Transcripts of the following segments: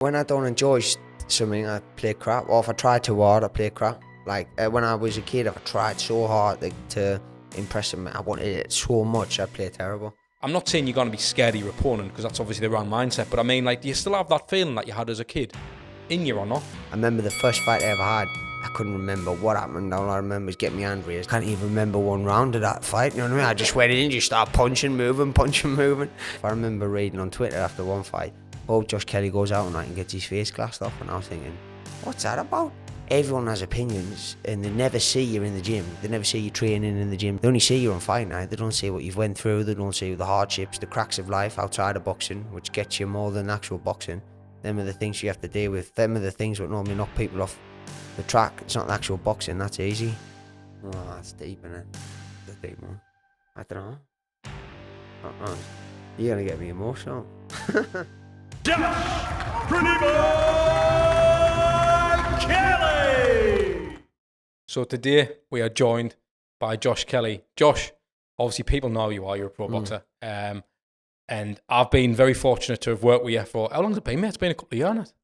When I don't enjoy something, I play crap. Or if I try too hard, I play crap. Like when I was a kid, if I tried so hard to impress them, I wanted it so much, I'd play terrible. I'm not saying you're going to be scared of your opponent, because that's obviously the wrong mindset, but I mean, like, do you still have that feeling that you had as a kid in you or not? I remember the first fight I ever had, I couldn't remember what happened. All I remember is getting my hand raised. Can't even remember one round of that fight, you know what I mean? I just went in, just started punching, moving. I remember reading on Twitter after one fight, oh, Josh Kelly goes out tonight and gets his face glassed off, and I was thinking, what's that about? Everyone has opinions, and they never see you in the gym. They never see you training in the gym. They only see you on fight night. They don't see what you've went through. They don't see the hardships, the cracks of life outside of boxing, which gets you more than actual boxing. Them are the things you have to deal with. Them are the things that normally knock people off the track. It's not the actual boxing. That's easy. Oh, that's deep, innit? That's a deep one. I don't know. You're gonna get me emotional. Josh Pretty Boy Kelly! So today we are joined by Josh Kelly. Josh, obviously people know you are, you're a pro boxer. And I've been very fortunate to have worked with you for, how long has it been, mate? It's been a couple of years, hasn't it?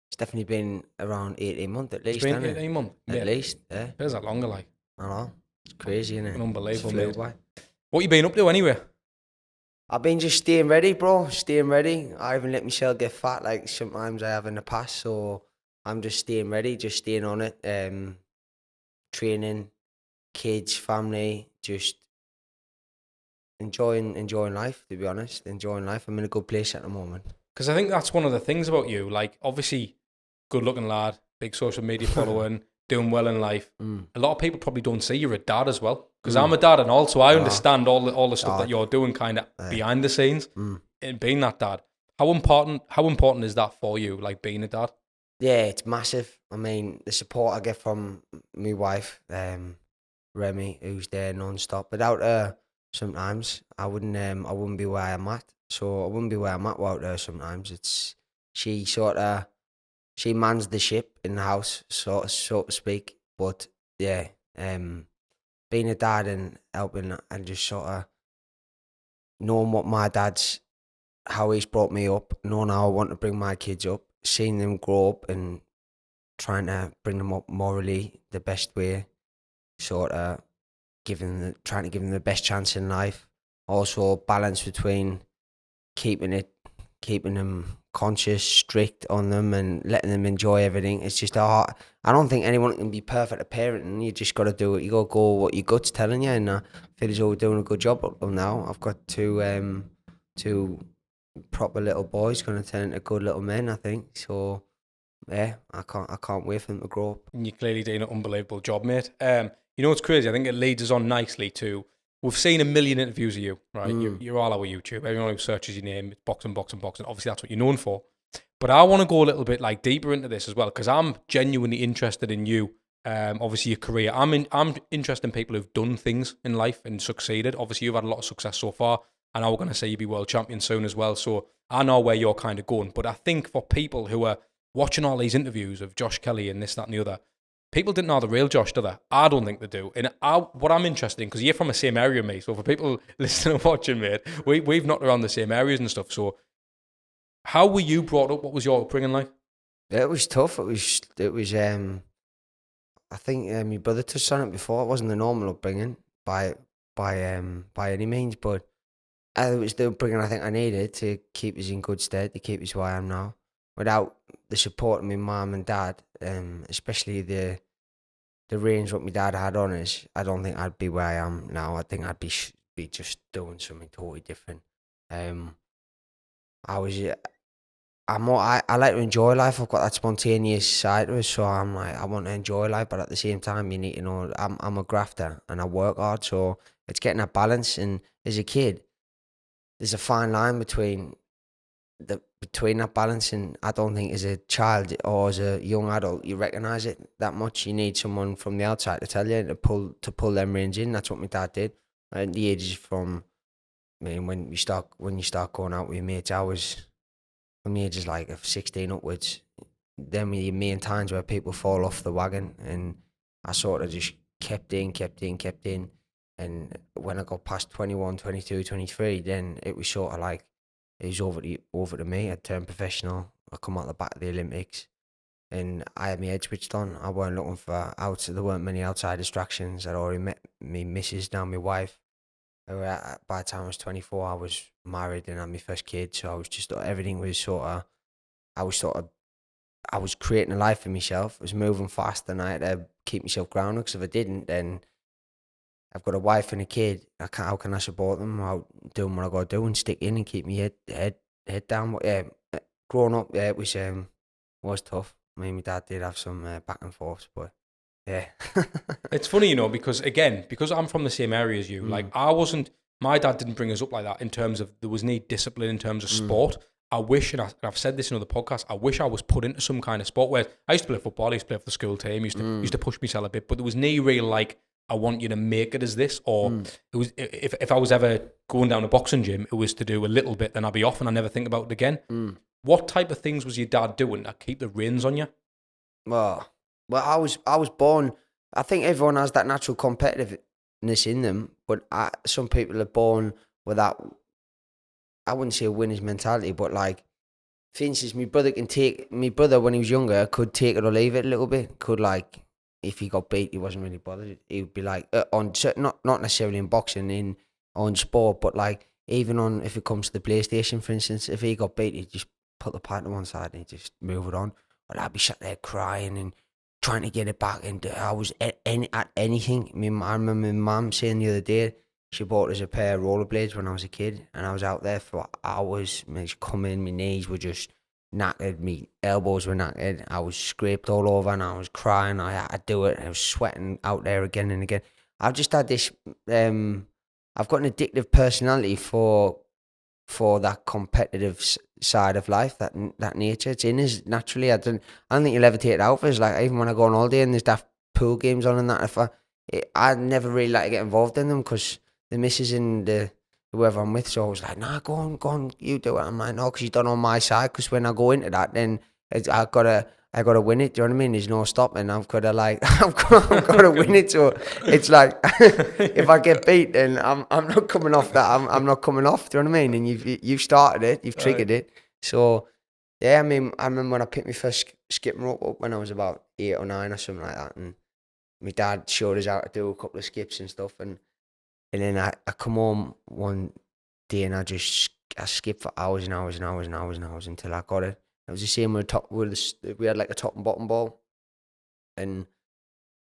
It's definitely been around 18 months at least. It's been 18 months. At least, yeah. Feels like longer, like. I know. It's crazy, isn't it? Unbelievable, mate. What you been up to anyway? I've been just staying ready, bro. Staying ready. I haven't let myself get fat like sometimes I have in the past, so I'm just staying ready, just staying on it. Training, kids, family, just enjoying life, to be honest. Enjoying life. I'm in a good place at the moment. Because I think that's one of the things about you. Like, obviously, good-looking lad, big social media following, doing well in life. A lot of people probably don't see you're a dad as well. Because I'm a dad and all, so I understand all the stuff that you're doing kind of behind the scenes and being that dad. How important is that for you, like being a dad? Yeah, it's massive. I mean, the support I get from my wife, Remy, who's there non-stop. Without her, sometimes I wouldn't be where I'm at. So I wouldn't be where I'm at without her. Sometimes she mans the ship in the house, so to speak. But yeah, being a dad and helping and just sort of knowing how he's brought me up, knowing how I want to bring my kids up, seeing them grow up and trying to bring them up morally the best way, sort of trying to give them the best chance in life. Also balance between keeping them conscious, strict on them, and letting them enjoy everything. It's just hard. I don't think anyone can be perfect at parenting. You just got to do it. You got to go what your gut's telling you, and I feel as though we're doing a good job up till now. I've got two proper little boys going to turn into good little men, I think. So yeah, I can't wait for them to grow up. And you're clearly doing an unbelievable job, mate. You know what's crazy? I think it leads us on nicely to, we've seen a million interviews of you, right? You're all over YouTube. Everyone who searches your name, it's boxing. Obviously, that's what you're known for. But I want to go a little bit like deeper into this as well, because I'm genuinely interested in you. Obviously, your career. I'm interested in people who've done things in life and succeeded. Obviously, you've had a lot of success so far. I know we're going to say you'll be world champion soon as well. So I know where you're kind of going. But I think for people who are watching all these interviews of Josh Kelly and this, that, and the other, people didn't know the real Josh, do they? I don't think they do. And what I'm interested in, because you're from the same area, mate. So for people listening and watching, mate, we've knocked around the same areas and stuff. So how were you brought up? What was your upbringing like? It was tough. It was. I think my brother touched on it before. It wasn't the normal upbringing by any means, but it was the upbringing I think I needed to keep us in good stead, to keep us where I am now. Without the support of my mum and dad, especially the range what my dad had on us, I don't think I'd be where I am now. I think I'd be just doing something totally different. I like to enjoy life. I've got that spontaneous side to it, so I'm like, I want to enjoy life, but at the same time, you need to know I'm a grafter and I work hard, so it's getting that balance. And as a kid, there's a fine line between that balance, and I don't think as a child or as a young adult you recognise it that much. You need someone from the outside to tell you to pull them reins in. That's what my dad did. At the ages from, I mean, when you start going out with your mates, I was from the ages like of 16 upwards. Then were the main times where people fall off the wagon, and I sort of just kept in. And when I got past 21, 22, 23, then it was sort of like, it was over to me. I turned professional. I come out the back of the Olympics, and I had my head switched on. I weren't looking for there weren't many outside distractions. I'd already met me missus, now my wife. By the time I was 24, I was married and had my first kid. So I was just, everything was I was creating a life for myself. I was moving fast, and I had to keep myself grounded, because if I didn't, then I've got a wife and a kid. How can I support them without doing what I got to do and stick in and keep my head down? But yeah, growing up, yeah, it was tough. Me and my dad did have some back and forths, but yeah. It's funny, because I'm from the same area as you, like my dad didn't bring us up like that in terms of there was no discipline in terms of sport. I wish, and I've said this in other podcasts, I wish I was put into some kind of sport where I used to play football, I used to play for the school team, used to push myself a bit, but there was no real like, I want you to make it as this, or it was if I was ever going down a boxing gym, it was to do a little bit, then I'd be off and I never think about it again. What type of things was your dad doing to keep the reins on you? Well, I was born. I think everyone has that natural competitiveness in them, but some people are born with that. I wouldn't say a winner's mentality, but like, for instance, my brother when he was younger could take it or leave it a little bit. Could, like, if he got beat, he wasn't really bothered. He would be like not necessarily in boxing, on sport, but like even on, if it comes to the PlayStation, for instance, if he got beat, he'd just put the pad to one side and he'd just move it on. But I'd be sat there crying and trying to get it back, and I was at anything. I remember my mum saying the other day, she bought us a pair of rollerblades when I was a kid, and I was out there for hours. She'd come in, my knees were just knackered, my elbows were knackered, I was scraped all over, and I was crying. I had to do it, I was sweating out there again and again. I've just had this, I've got an addictive personality for that competitive side of life, that nature. It's in us naturally. I don't think you'll ever take it out of us. Like, even when I go on holiday and there's daft pool games on and that, I never really like to get involved in them, because the missus and whoever I'm with, so I was like, nah, go on, you do it. I'm like, no, because you done on my side, because when I go into that, then I gotta win it. Do you know what I mean? There's no stopping. I've got to win it. So it's like, if I get beat, then I'm not coming off that. I'm not coming off. Do you know what I mean? And you've started it. You've triggered it. So yeah, I mean, I remember when I picked my first skipping rope up when I was about 8 or 9 or something like that, and my dad showed us how to do a couple of skips and stuff, and then I come home one day and I skipped for hours and hours and hours and hours and hours until I got it. It was the same we had like a top and bottom ball, and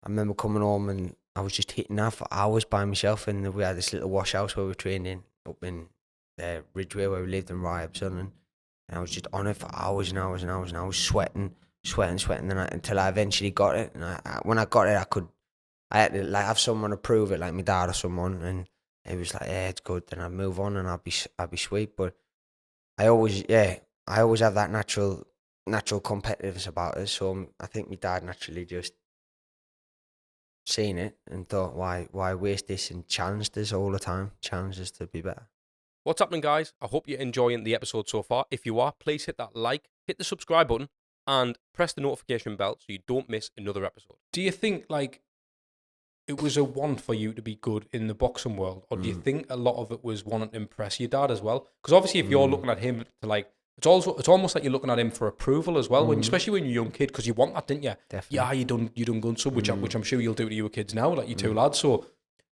I remember coming home and I was just hitting that for hours by myself, and we had this little wash house where we were training up in Ridgeway, where we lived in Ryabson, and I was just on it for hours and hours and hours, and I was sweating until I eventually got it. And when I got it, I had to like have someone to prove it, like my dad or someone, and it was like, yeah, it's good. Then I'd move on and I'd be sweet. But I always have that natural competitiveness about us. So I think my dad naturally just seen it and thought, why waste this, and challenged us all the time, challenged us to be better. What's happening, guys? I hope you're enjoying the episode so far. If you are, please hit that like, hit the subscribe button, and press the notification bell so you don't miss another episode. Do you think, like, it was a want for you to be good in the boxing world, or do you think a lot of it was wanting to impress your dad as well? Because obviously, if you're looking at him to, like, it's almost like you're looking at him for approval as well, especially when you're a young kid, because you want that, didn't you? Definitely. Yeah, you done good, so which I'm sure you'll do to your kids now, like your two lads. So,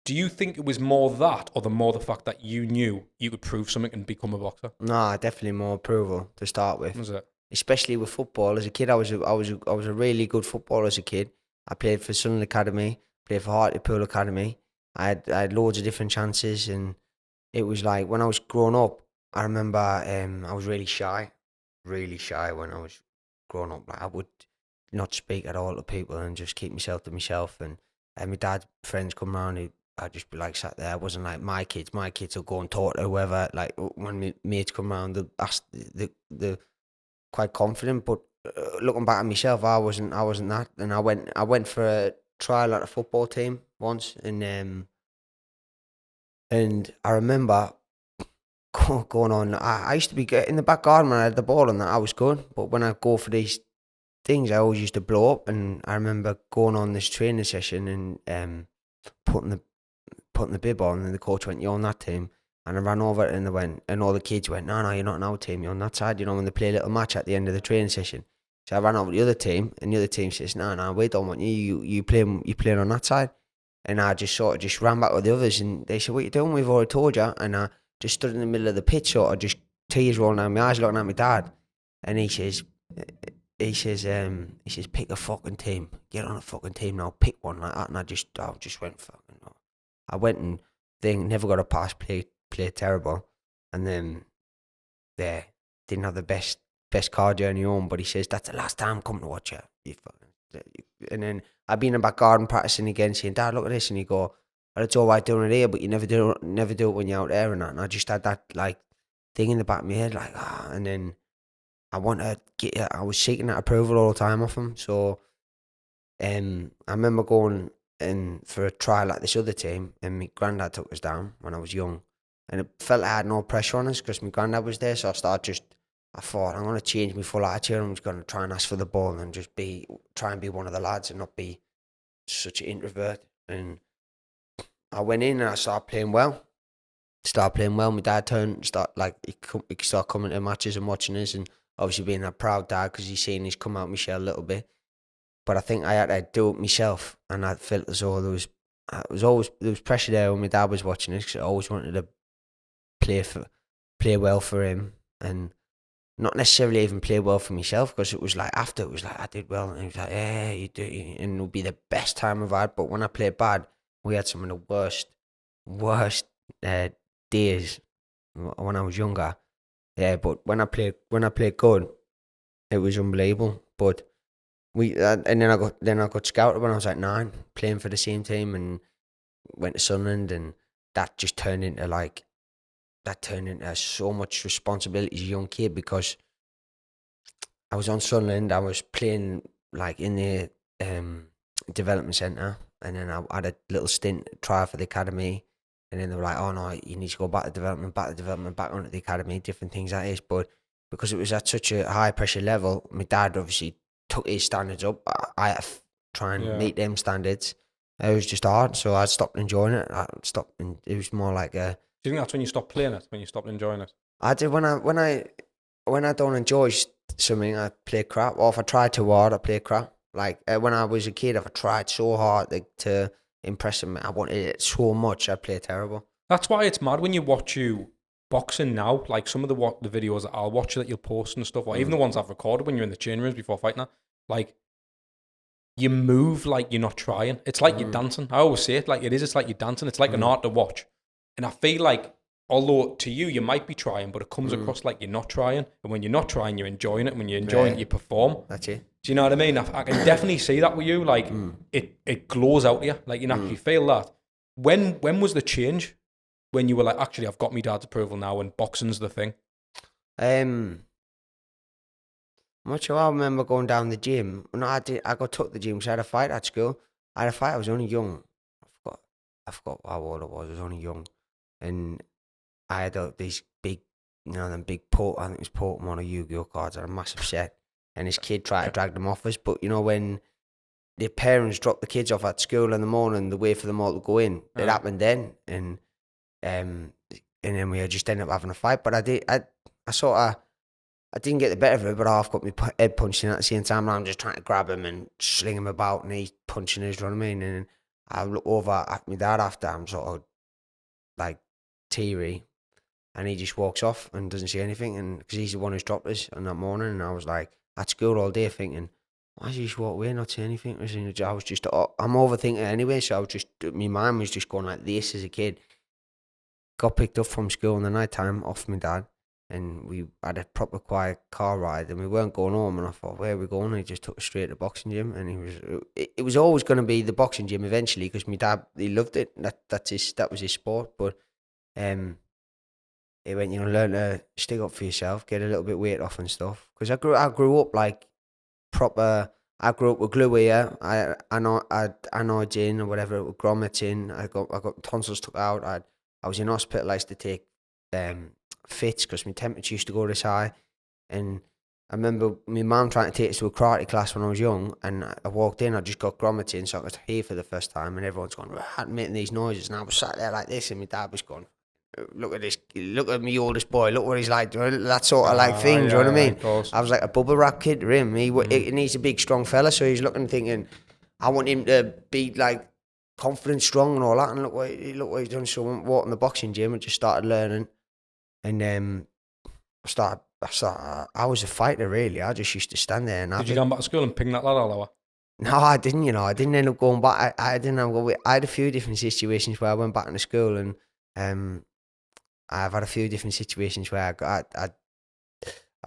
do you think it was more that, or the fact that you knew you could prove something and become a boxer? Nah, definitely more approval to start with. Was it? Especially with football. As a kid, I was a really good footballer as a kid. I played for Sunderland Academy, played for Hartlepool Academy. I had loads of different chances, and it was like, when I was growing up, I remember I was really shy when I was growing up. Like, I would not speak at all to people and just keep myself to myself. And my dad's friends come around, I'd just be like sat there. I wasn't like my kids. My kids will go and talk to whoever. Like, when my mates come around, they'll ask, they're quite confident. But looking back at myself, I wasn't that. And I went for a trial at a football team once, and I remember going on. I used to be good in the back garden when I had the ball, and that I was good. But when I go for these things, I always used to blow up. And I remember going on this training session and putting the bib on, and the coach went, "You're on that team." And I ran over and they went, and all the kids went, no, you're not on our team, you're on that side, when they play a little match at the end of the training session. So I ran over to the other team, and the other team says, no, we don't want you playing on that side. And I just sort of just ran back with the others, and they said, what are you doing? We've already told you. And I just stood in the middle of the pitch, sort of just tears rolling down my eyes, looking at my dad. And he says, pick a fucking team. Get on a fucking team now, pick one like that. And I just went fucking, I went and never got a pass, played terrible. And then they didn't have the best car journey home, but he says, that's the last time I'm coming to watch you. And then I've been in the back garden practicing again, saying, Dad, look at this. And he go, well, it's all right doing it here, but you never do it when you're out there and that. And I just had that like thing in the back of my head, like, and then I was seeking that approval all the time off him. So I remember going in for a trial at this other team, and my granddad took us down when I was young. And it felt like I had no pressure on us because my granddad was there. So I thought, I'm going to change my full attitude. I'm just going to try and ask for the ball and just try and be one of the lads and not be such an introvert. And I went in and I started playing well. My dad he started coming to matches and watching us, and obviously being a proud dad because he's seen us come out my shell a little bit. But I think I had to do it myself, and I felt as though there was pressure there when my dad was watching us because I always wanted to play well for him, and not necessarily even play well for myself, because it was like after, it was like I did well, and he was like, yeah, you do, and it would be the best time I've had. But when I played bad, we had some of the worst days when I was younger. Yeah, but when I played good, it was unbelievable. But and then I got scouted when I was like 9, playing for the same team, and went to Sunderland, and that just turned into so much responsibility as a young kid, because I was on Sunderland, I was playing like in the development centre, and then I had a little stint trial for the academy, and then they were like, oh no, you need to go back to development, back onto the academy, different things like this. But because it was at such a high pressure level, my dad obviously took his standards up. I had to try and meet them standards. It was just hard, so I stopped enjoying it. And it was more like a... Do you think that's when you stopped playing it? When you stopped enjoying it? I did. When I don't enjoy something, I play crap. Or if I try too hard, I play crap. Like when I was a kid, if I tried so hard to impress them, I wanted it so much, I'd play terrible. That's why it's mad when you watch you boxing now. Like some of the videos that I'll watch that you'll post and stuff, or even the ones I've recorded when you're in the change rooms before fighting. Like you move like you're not trying. It's like you're dancing. I always say it like it is. It's like you're dancing. It's like an art to watch. And I feel like, although to you might be trying, but it comes across like you're not trying. And when you're not trying, you're enjoying it. And when you're enjoying it, you perform. That's it. Do you know what I mean? I can definitely see that with you. Like it glows out of you. Like you can actually feel that. When was the change? When you were like, actually, I've got my dad's approval now, and boxing's the thing. I'm not sure. I remember going down the gym. No, I got took the gym because I had a fight at school. I was only young. I forgot how old I was. I was only young. And I had these big, them big I think it was Pokemon or Yu-Gi-Oh cards. I had a massive set. And this kid tried to drag them off us. But, when the parents dropped the kids off at school in the morning, the way for them all to go in, it happened then. And then we just ended up having a fight. But I didn't get the better of it, but I half got my head punched in at the same time. And I'm just trying to grab him and sling him about, and he's punching us, you know what I mean? And I look over at my dad after, I'm sort of like teary, and he just walks off and doesn't say anything, and because he's the one who's dropped us on that morning. And I was like at school all day thinking, why did you just walk away, not say anything? I was just, I'm overthinking anyway, so I was just, my mind was just going like this as a kid. Got picked up from school in the night time off my dad, and we had a proper quiet car ride, and we weren't going home. And I thought, where are we going? And he just took us straight to the boxing gym, and it was always going to be the boxing gym eventually, because my dad, he loved it. That was his sport. But it went, learn to stick up for yourself, get a little bit weight off and stuff. Because I grew up like proper. I grew up with glue here. I know in or whatever, with grommets in. I got tonsils took out. I was in hospital. I used to take fits because my temperature used to go this high. And I remember my mum trying to take us to a karate class when I was young, and I walked in, I just got grommets in, so I could hear for the first time, and everyone's going, making these noises, and I was sat there like this, and my dad was going, look at this, look at me oldest boy, look what he's like, that sort of like thing, do you know what I mean? Of course. I was like a bubble wrap kid to him. He's a big, strong fella, so he's looking thinking, I want him to be like confident, strong and all that, and look what he's done. So I walked in the boxing gym and just started learning, and I was a fighter really. I just used to stand there and Did you go back to school and ping that lad all over? No, I didn't. I didn't end up going back. I didn't. I had a few different situations where I went back into school, and I've had a few different situations where I've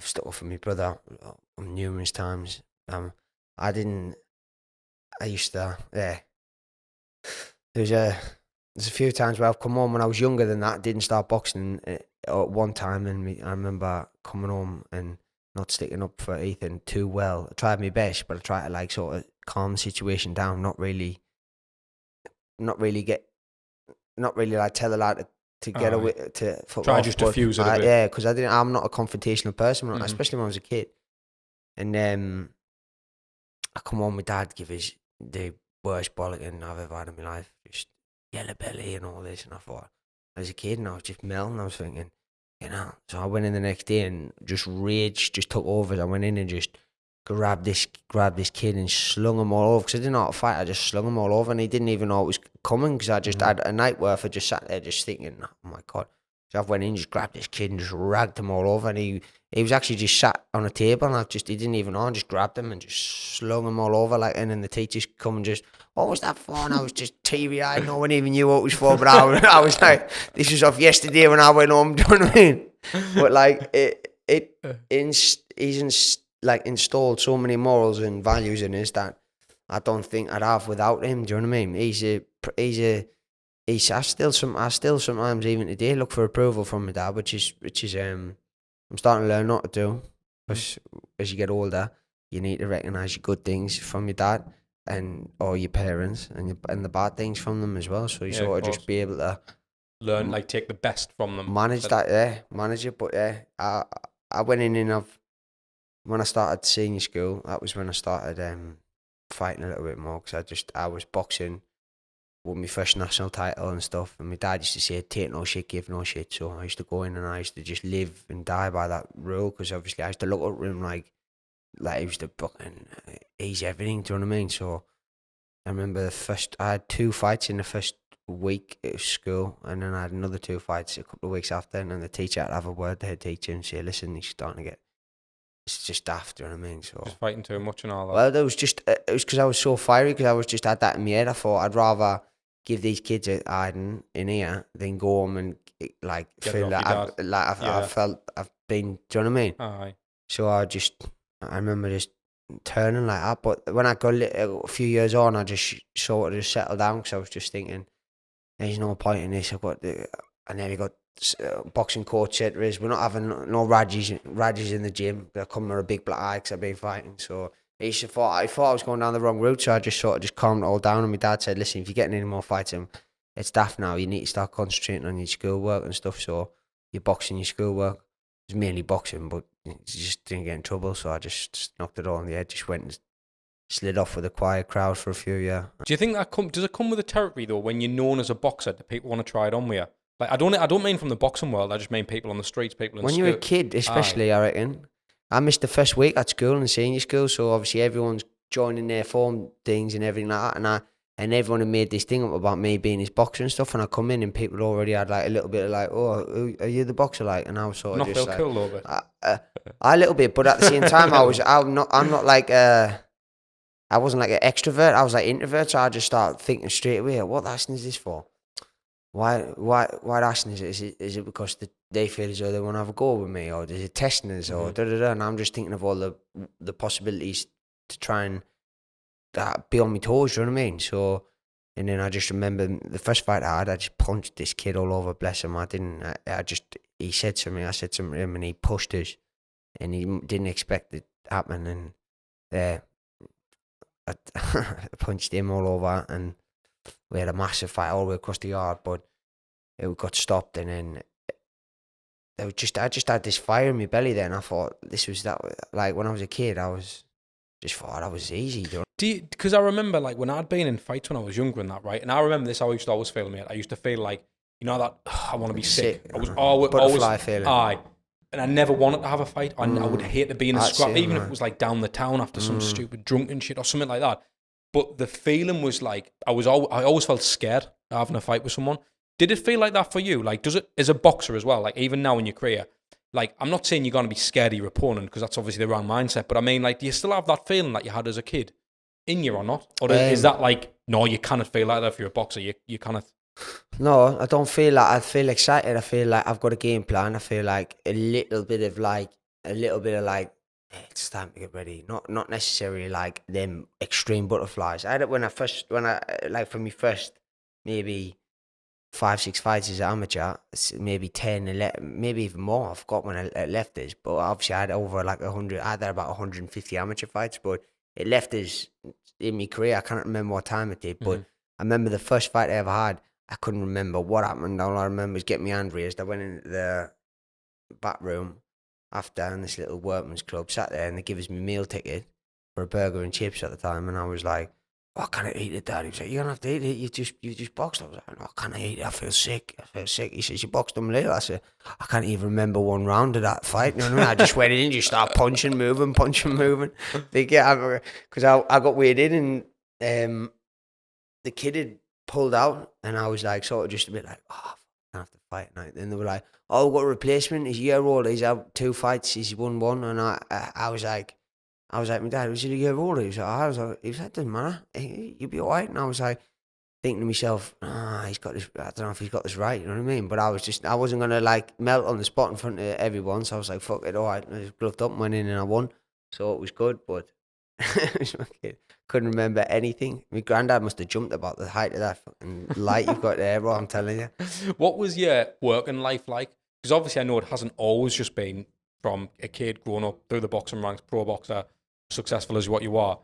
stuck up for my brother numerous times. I didn't. I used to. Yeah. There's a few times where I've come home when I was younger than that. Didn't start boxing at one time, and I remember coming home and not sticking up for Ethan too well. I tried my best, but I tried to like sort of calm the situation down. Not really like tell the lad to get away to fuck try off. just to fuse it a bit. Yeah, because I'm not a confrontational person, especially when I was a kid. And I come home, my dad give the worst bollocking I've ever had in my life, just yellow belly and all this. And I thought, as a kid, and I was just melting. I was thinking, So I went in the next day and just rage just took over. I went in and just grabbed this kid and slung him all over, because I didn't know how to fight. I just slung him all over, and he didn't even know it was coming, because I just had a night where I just sat there just thinking, oh my God. So I went in, just grabbed this kid and just ragged him all over, and he was actually just sat on a table, and he didn't even know, and just grabbed him and just slung him all over, like, and then the teachers come and just, what was that for? And I was just teary-eyed, no one even knew what it was for, but I was like, this was off yesterday when I went home, do you know what I mean? But like, he's installed so many morals and values in us that I don't think I'd have without him, do you know what I mean? I still sometimes even today look for approval from my dad, which is I'm starting to learn not to do. Because as you get older, you need to recognise your good things from your dad or your parents, and the bad things from them as well. So you sort of just be able to learn, like take the best from them. Manage it. But yeah, I went in and when I started senior school, that was when I started fighting a little bit more, because I was boxing. Won my first national title and stuff, and my dad used to say, take no shit, give no shit. So I used to go in and I used to just live and die by that rule, because obviously I used to look up at him like he was the fucking, he's everything, do you know what I mean? So I remember I had 2 fights in the first week at school, and then I had another 2 fights a couple of weeks after, and then the teacher had to have a word, the head teacher, and say, listen, he's starting to get, it's just daft, do you know what I mean? So just fighting too much and all that. Well, it was because I was so fiery, because I was just had that in my head. I thought I'd rather give these kids a hiding in here than go home and like feel that I've been, do you know what I mean? Aye. So I remember just turning like that. But when I got a few years on, I just sort of just settled down, because I was just thinking, there's no point in this. I nearly got boxing coach said to us, we're not having no radges in the gym. They're coming with a big black eye because I've been fighting. So I thought I was going down the wrong route, so I just sort of calmed it all down. And my dad said, listen, if you're getting any more fighting, it's daft now. You need to start concentrating on your schoolwork and stuff. So you're boxing, your schoolwork. It was mainly boxing, but you just didn't get in trouble. So I just knocked it all on the head. Just went and slid off with a quiet crowd for a few years. Do you think does it come with the territory though, when you're known as a boxer, do people want to try it on with you? Like, I don't mean from the boxing world. I just mean people on the streets, people in when you're a kid, especially. I reckon. I missed the first week at school and senior school, so obviously everyone's joining their form things and everything like that, and everyone had made this thing up about me being his boxer and stuff, and I come in and people already had like a little bit of like, oh, are you the boxer, like? And I was sort of not just feel like, cool a little bit. A little bit, but at the same time, I'm not like I wasn't like an extrovert. I was like introvert, so I just started thinking straight away, what the hell is this for? Why asking is it because they feel as though they want to have a go with me, or is it testing us, or da-da-da, and I'm just thinking of all the possibilities to try and be on my toes, you know what I mean? So, and then I just remember the first fight I just punched this kid all over, bless him. He said something, I said something to him, and he pushed us, and he didn't expect it to happen, and I punched him all over, and we had a massive fight all the way across the yard, but it got stopped, and then I just had this fire in my belly then. I thought this was that, like when I was a kid, I just thought that was easy. Because I remember like when I'd been in fights when I was younger and that, right? And I remember this, I used to always feel in me. I used to feel like you know that I want to be sick. Sick. I was Butterfly feeling. aye, and I never wanted to have a fight. I would hate to be in a That's scrap, it, even if man. it was like down the town after some stupid drunken shit or something like that. But the feeling was like I always felt scared of having a fight with someone. Did it feel like that for you? Like, does it as a boxer as well? Like, even now in your career, like, I'm not saying you're going to be scared of your opponent because that's obviously the wrong mindset. But I mean, like, do you still have that feeling that you had as a kid in you or not? Or is that like, no, you cannot feel like that if you're a boxer? You kind of. No, I don't feel like I feel excited. I feel like I've got a game plan. I feel like a little bit of like, hey, it's time to get ready. Not necessarily like them extreme butterflies. I had it when I like for me first, maybe 5-6 fights as an amateur, maybe 10, 11, maybe even more. I forgot when I left this, but obviously I had over like 100. I had about 150 amateur fights, but it left us in my career. I can't remember what time it did, but I remember the first fight I ever had. I couldn't remember what happened. All I remember is getting my hand raised. I went into the back room after in this little workman's club, sat there, and they give us me meal ticket for a burger and chips at the time, and I was like, "Oh, I can't eat it, Dad." He was like, "You don't have to eat it. You just boxed." I was like, "No, I can't eat it. I feel sick. He says, "You boxed them later." I said, "I can't even remember one round of that fight." You know what I mean? I just went in, just started punching, moving. Because I got weighed in, and the kid had pulled out, and I was like, sort of just a bit like, "Oh, I have to fight tonight." Then they were like, "Oh, we've got a replacement. He's a year old. He's had 2 fights. He's won 1." And I was like, my dad, "Was he a year older?" He was like, "Doesn't matter. You'll be all right." And I was like, thinking to myself, he's got this. I don't know if he's got this right. You know what I mean? But I wasn't gonna like melt on the spot in front of everyone. So I was like, "Fuck it, all right." And I just gloved up and went in, and I won. So it was good, but couldn't remember anything. My granddad must have jumped about the height of that fucking light you've got there, bro. I'm telling you. What was your working life like? Because obviously I know it hasn't always just been from a kid growing up through the boxing ranks, pro boxer, successful as what you are.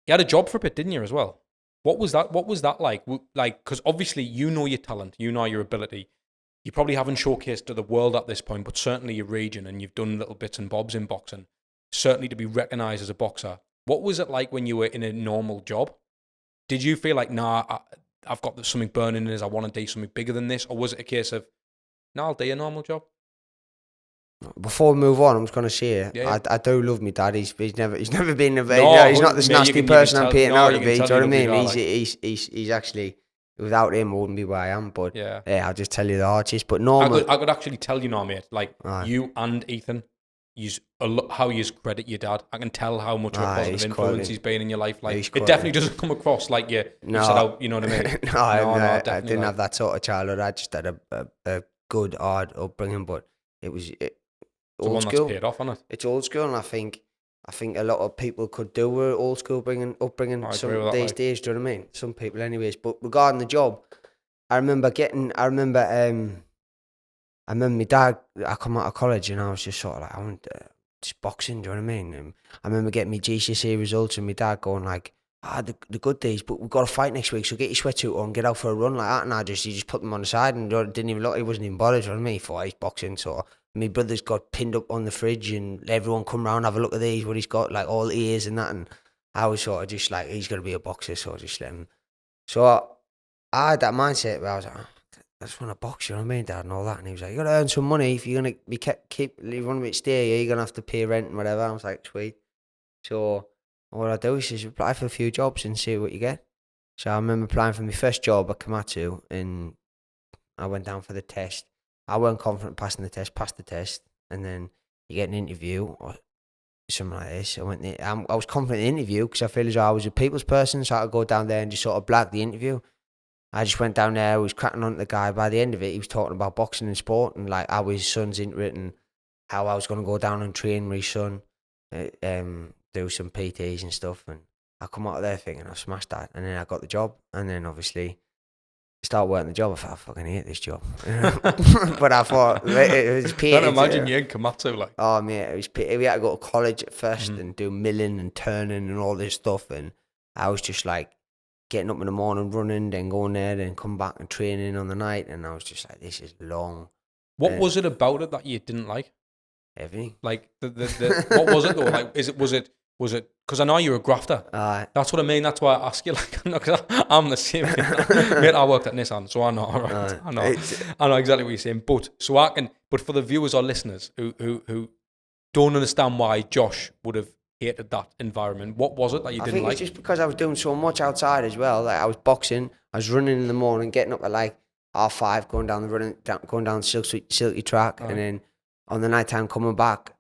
You had a job for a bit, didn't you, as well? What was that? What was that like? Like, because obviously you know your talent, you know your ability. You probably haven't showcased to the world at this point, but certainly your region, and you've done little bits and bobs in boxing. Certainly to be recognised as a boxer. What was it like when you were in a normal job? Did you feel like, I've got something burning in us, I want to do something bigger than this? Or was it a case of, I'll do a normal job? Before we move on, I'm just gonna say, Yeah. I do love my dad. He's never been a No, he's not this mate, nasty you can person tell- I'm painting no, out you to can be. Do you tell know what I you mean? love your He's actually, without him, I wouldn't be where I am. But Yeah. I'll just tell you the artist. But normal, I could actually tell you now, mate. Like, Aye. you and Ethan, how you credit your dad. I can tell how much of a positive he's influence quality. he's been in your life. Like, He's it quality. definitely doesn't come across like you set out, you know what I mean? no, I definitely didn't like- have that sort of childhood. I just had a good, hard upbringing, but it was The old one school. that's paid off on it. It's old school, and I think a lot of people could do with old school upbringing I agree some with that, these like. days. Do you know what I mean? Some people, anyways. But regarding the job, I remember my dad. I come out of college, and I was just sort of like, I want just boxing. Do you know what I mean? And I remember getting my GCSE results, and my dad going like, the good days, but we've got a fight next week, so get your sweatsuit on, get out for a run like that. And he just put them on the side and didn't even look. He wasn't even bothered. Do you know what I mean? For he's boxing, so. My brother's got pinned up on the fridge, and everyone come round, have a look at these, what he's got, like all ears and that. And I was sort of just like, he's going to be a boxer, so I just let him. So I had that mindset where I was like, I just want to box, you know what I mean, Dad, and all that. And he was like, you got to earn some money. If you're going to be you want to stay here, you're going to have to pay rent and whatever. I was like, sweet. So what I do is just apply for a few jobs and see what you get. So I remember applying for my first job at Komatsu, and I went down for the test. I weren't confident passed the test, and then you get an interview or something like this. I was confident in the interview because I feel as though I was a people's person, so I could go down there and just sort of blag the interview. I just went down there, I was cracking on to the guy. By the end of it, he was talking about boxing and sport and like how his son's into it and how I was going to go down and train with his son, do some PTs and stuff. And I come out of there thinking I smashed that, and then I got the job, and then obviously start working the job. I thought, I fucking hate this job. But I thought, it was paid. Can't imagine you in Komatsu, like. Oh, mate, it was paid. We had to go to college at first and do milling and turning and all this stuff. And I was just like getting up in the morning, running, then going there, then come back and training on the night. And I was just like, this is long. What was it about it that you didn't like? Everything. Like, what was it though? Like, was it Because I know you're a grafter. That's what I mean. That's why I ask you. Like, because I'm the same. Mate, I worked at Nissan, so I know. Right? I know exactly what you're saying. But for the viewers or listeners who don't understand why Josh would have hated that environment, what was it that you didn't like? I think it's just because I was doing so much outside as well. Like I was boxing, I was running in the morning, getting up at like 5:30, going down the silky track, and then on the night time coming back,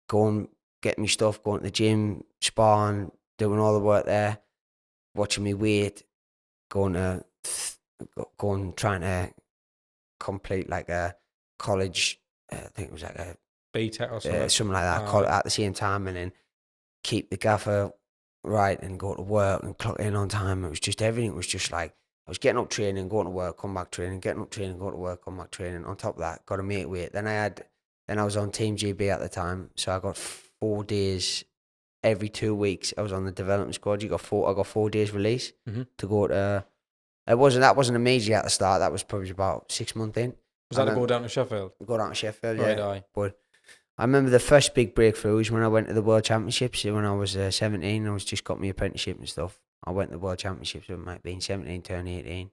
going getting me stuff, going to the gym, sparring, doing all the work there, watching me weight, going trying to complete like a college. I think it was like a BTEC or something, something like that. At the same time, and then keep the gaffer right and go to work and clock in on time. It was just everything. It was just like I was getting up training, going to work, come back training, getting up training, going to work, come back training. On top of that, got to make weight. Then I was on Team GB at the time, so I got 4 days every 2 weeks. I was on the development squad. I got 4 days release to go to. That wasn't immediately at the start. That was probably about 6 months in. Was that to go down to Sheffield? Go down to Sheffield, right, yeah. But I remember the first big breakthrough was when I went to the World Championships when I was 17. I was just got my apprenticeship and stuff. I went to the World Championships when I might been 17, turned 18.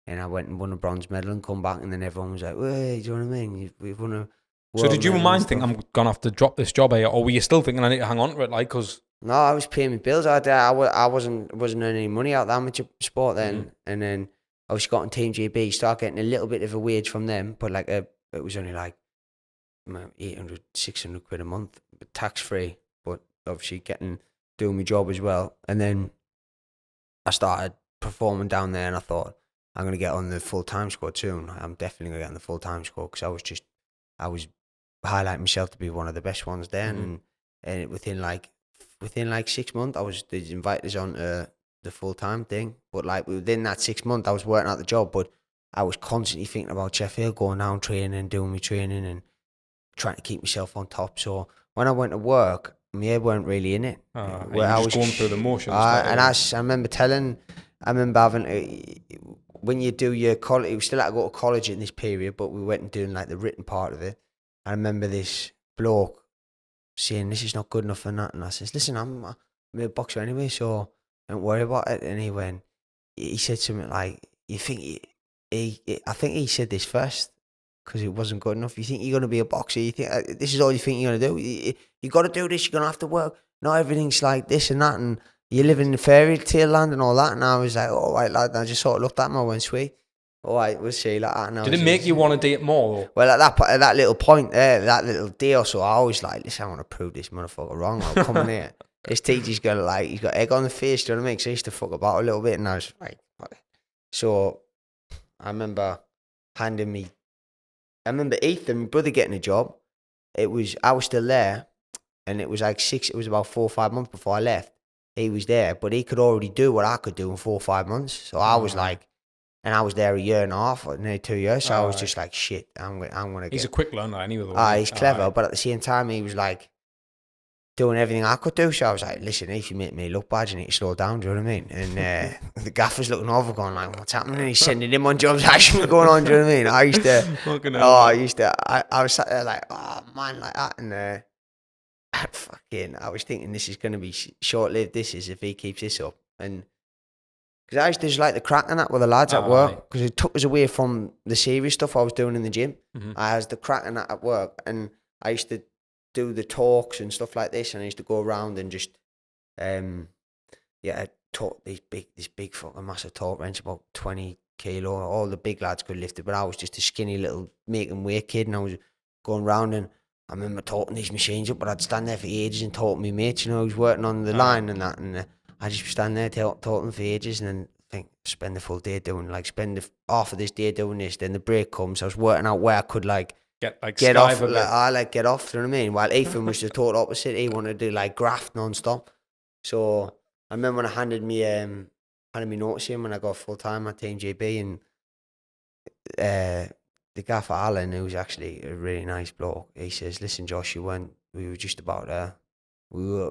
And I went and won a bronze medal and come back, and then everyone was like, "Hey, do you know what I mean? We've won a world." So did you in mind think I'm gonna have to drop this job here, or were you still thinking I need to hang on to it, like? Cause no, I was paying my bills. I wasn't earning any money out of the amateur sport then, and then I was got on Team GB, started getting a little bit of a wage from them, but like it was only like 800, 600 quid a month, tax free, but obviously doing my job as well. And then I started performing down there, and I thought I'm gonna get on the full time squad soon. I'm definitely gonna get on the full time squad because I was highlighting myself to be one of the best ones there, and within like 6 months, they invited us on the full time thing. But like within that 6 months, I was working out the job, but I was constantly thinking about Sheffield, going down training, doing my training, and trying to keep myself on top. So when I went to work, my head weren't really in it. Where I was going through the motions. And I remember having when you do your college, we still had to go to college in this period, but we went and doing like the written part of it. I remember this bloke saying, "This is not good enough for that." And I says, "Listen, I'm a boxer anyway, so don't worry about it." And he said something like, "You think I think he said this first because it wasn't good enough. You think you're going to be a boxer? You think this is all you think you're going to do? You got to do this. You're going to have to work. Not everything's like this and that, and you live in the fairy tale land and all that." And I was like, "All right, lad." And I just sort of looked at him. I went, "Sweet. All right, we'll see." Like that. Did it make you want to date more? Well, at that little point there, that little day or so, I was like, "Listen, I want to prove this motherfucker wrong. I'll come in here." This teacher's got he's got egg on the face. Do you know what I mean? So I used to fuck about a little bit, and I was like, so I remember Ethan, my brother, getting a job. I was still there, and it was about 4 or 5 months before I left. He was there, but he could already do what I could do in 4 or 5 months. So I was like, and I was there a year and a half, or nearly 2 years. So I was just like, shit, I'm gonna get. He's a quick learner anyway. He's clever, but at the same time, he was like doing everything I could do. So I was like, "Listen, if you make me look bad, you need to slow down." Do you know what I mean? And the gaffer's looking over, going like, "What's happening?" And he's sending him on jobs actually going on. Do you know what I mean? I was sat there like, "Oh man," like that, and I was thinking this is going to be short lived. This is if he keeps this up, and because I used to just like the crack and that with the lads at work, because it took us away from the serious stuff I was doing in the gym. I was the crack and that at work, and I used to do the talks and stuff like this, and I used to go around and just talk this big fucking massive talk wrench, about 20 kilo. All the big lads could lift it, but I was just a skinny little making weight kid, and I was going around, and I remember talking these machines up, but I'd stand there for ages and talk to my mates, you know, who's working on the line and that, and I just stand there talking for ages, and then spend the full day doing, like, half of this day doing this, then the break comes, I was working out where I could get off, get off, you know what I mean? While Ethan was the total opposite. He wanted to do like graft non-stop. So I remember when I handed me notice in when I got full time at Team GB, and the gaffer Alan, who was actually a really nice bloke, he says, "Listen, Josh, we were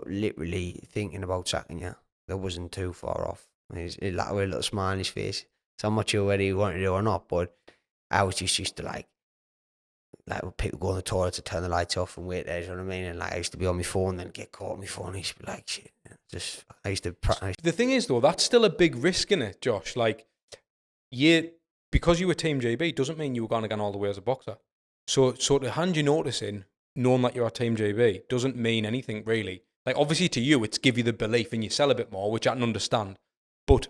literally thinking about sacking you. That wasn't too far off." He like with a little smile on his face. So I'm not sure whether he wanted to or not, but I was just used to like like when people go on the toilet to turn the lights off and wait there, you know what I mean? And like I used to be on my phone, then get caught on my phone. I used to be like, shit. Just I used to. The thing is, though, that's still a big risk in it, Josh. Like, because you were Team JB doesn't mean you were going to get all the way as a boxer. So to hand your notice in, knowing that you're at Team JB, doesn't mean anything really. Like, obviously to you, it's give you the belief and you sell a bit more, which I can understand. But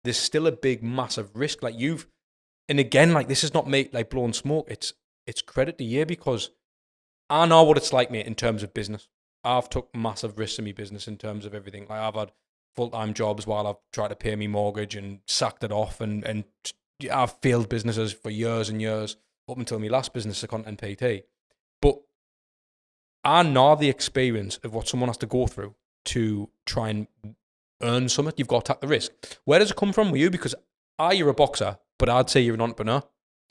there's still a big, massive risk. Like and again, like this is not me like blowing smoke. It's credit to you because I know what it's like, mate, in terms of business. I've took massive risks in my business in terms of everything. Like I've had full-time jobs while I've tried to pay me mortgage and sacked it off, and I've failed businesses for years and years up until my last business, the ContentPT. But I know the experience of what someone has to go through to try and earn something. You've got to take the risk. Where does it come from with you? Because you're a boxer, but I'd say you're an entrepreneur.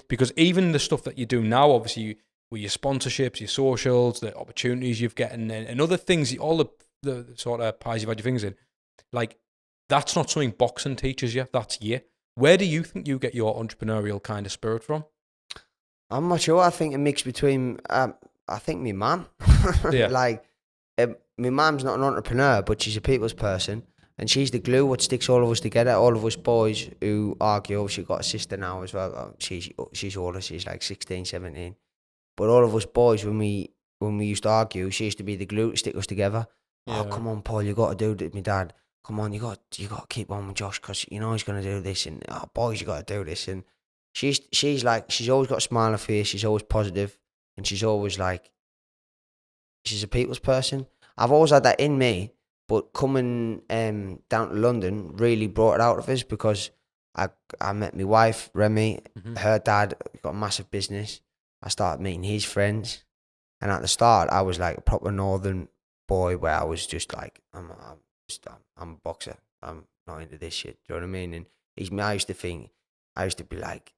Because even the stuff that you do now, obviously, with your sponsorships, your socials, the opportunities you've getting, and other things, all the sort of pies you've had your fingers in, like, that's not something boxing teaches you. That's you. Where do you think you get your entrepreneurial kind of spirit from? I'm not sure. I think a mix between, I think my mum. Yeah. Like, my mum's not an entrepreneur, but she's a people's person. And she's the glue what sticks all of us together. All of us boys who argue. She's got a sister now as well. She's older. She's like 16, 17. But all of us boys, when we used to argue, she used to be the glue to stick us together. Yeah. Oh, come on, Paul, you got to do this. My dad, come on, you got to keep on with Josh because you know he's going to do this. And boys, you got to do this. And she's always got a smile on her face. She's always positive, and she's always like, she's a people's person. I've always had that in me, but coming down to London really brought it out of us because I met my wife, Remy. Mm-hmm. Her dad got a massive business. I started meeting his friends, and at the start, I was like a proper northern boy where I was just like, I'm a boxer. I'm not into this shit. Do you know what I mean? And I used to be like,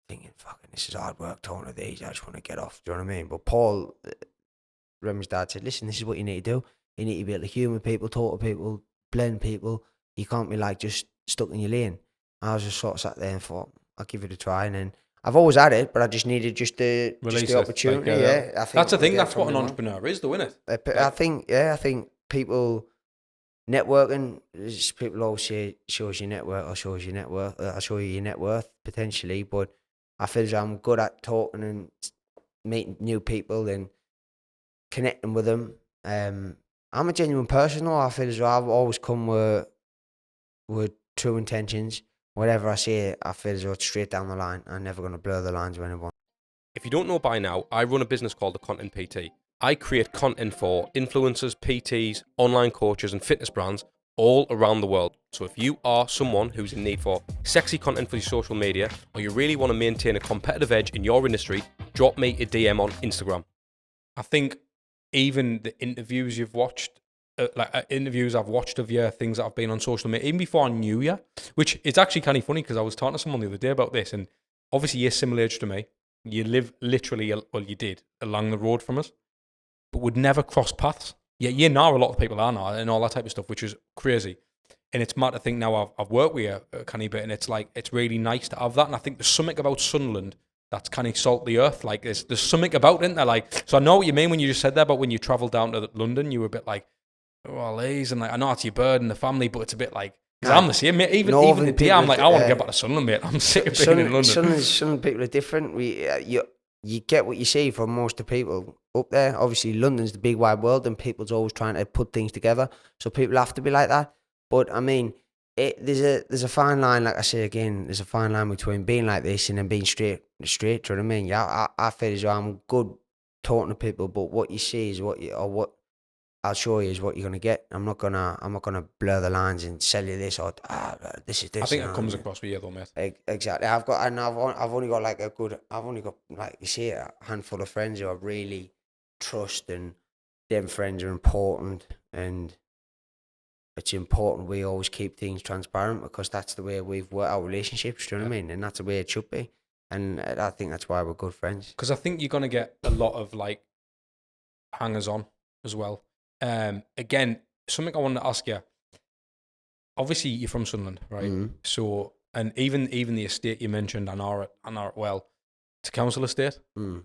thinking, fucking, this is hard work, talking to these. I just want to get off. Do you know what I mean? But Paul, Remy's dad, said, listen, this is what you need to do. You need to be able to humour people, talk to people, blend people. You can't be like just stuck in your lane. I was just sort of sat there and thought, I'll give it a try, and then I've always had it, but I just needed the opportunity. Like, yeah, I think that's the thing. That's what an entrepreneur is, though, isn't it? I think people networking. People always say shows your network or shows your net worth. I'll show you your net worth potentially, but I feel as I'm good at talking and meeting new people and connecting with them. I'm a genuine person, though. I feel as though I've always come with true intentions. Whatever I say, I feel as though it's straight down the line. I'm never going to blur the lines with anyone. If you don't know by now, I run a business called the ContentPT. I create content for influencers, PTs, online coaches and fitness brands all around the world. So if you are someone who's in need for sexy content for your social media, or you really want to maintain a competitive edge in your industry, drop me a DM on Instagram. I think even the interviews you've watched, interviews I've watched of you, things that I've been on social media, even before I knew you, which it's actually kind of funny because I was talking to someone the other day about this, and obviously you're similar age to me. You live literally, well, you did, along the road from us, but would never cross paths. Yeah, you know a lot of people are now and all that type of stuff, which is crazy. And it's mad to think now I've worked with you a kind of bit, and it's like, it's really nice to have that. And I think there's something about Sunderland that's kind of salt the earth. Like there's something about it, isn't there? Like, so I know what you mean when you just said that, but when you travelled down to London, you were a bit like, well, Lees, and like, I know it's your bird and the family, but it's a bit like, because I'm the same, mate. Even the day, I'm like, I want to get back to Sunderland, mate. I'm sick of being in London. Sunderland people are different. You get what you see from most of the people up there. Obviously, London's the big wide world, and people's always trying to put things together. So people have to be like that. But I mean, there's a fine line. Like I say again, there's a fine line between being like this and then being straight. Do you know what I mean? Yeah, I feel as though I'm good talking to people, but what you see is what I'll show you is what you're gonna get. I'm not gonna blur the lines and sell you this or this is this. I think it comes across with you though, mate. Exactly. I've only got like you see a handful of friends who I really trust, and them friends are important, and it's important we always keep things transparent because that's the way we've worked our relationships. Do you know what I mean? And that's the way it should be. And I think that's why we're good friends. Because I think you're gonna get a lot of like hangers on as well. Again, something I wanted to ask you. Obviously, you're from Sunderland, right? Mm-hmm. So, and even the estate you mentioned, I know it well. It's a council estate. Mm.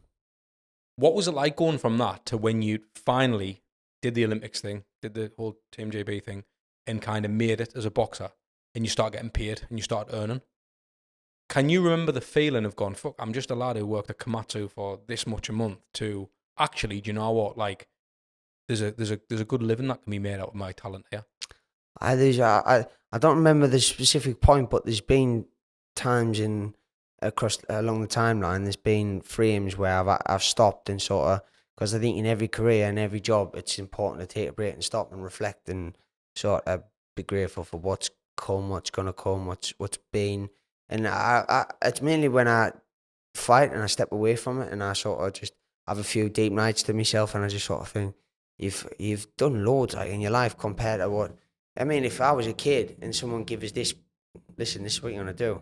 What was it like going from that to when you finally did the Olympics thing, did the whole Team JB thing, and kind of made it as a boxer, and you start getting paid and you start earning? Can you remember the feeling of going, fuck, I'm just a lad who worked at Komatsu for this much a month, to actually, do you know what, like, there's a good living that can be made out of my talent here? I don't remember the specific point, but there's been times along the timeline. There's been frames where I've stopped and sort of, because I think in every career and every job, it's important to take a break and stop and reflect and sort of be grateful for what's come, what's gonna come, what's been. And it's mainly when I fight and I step away from it and I sort of just have a few deep nights to myself, and I just sort of think, you've done loads like in your life compared to what. I mean, if I was a kid and someone give us this, listen, this is what you're gonna do.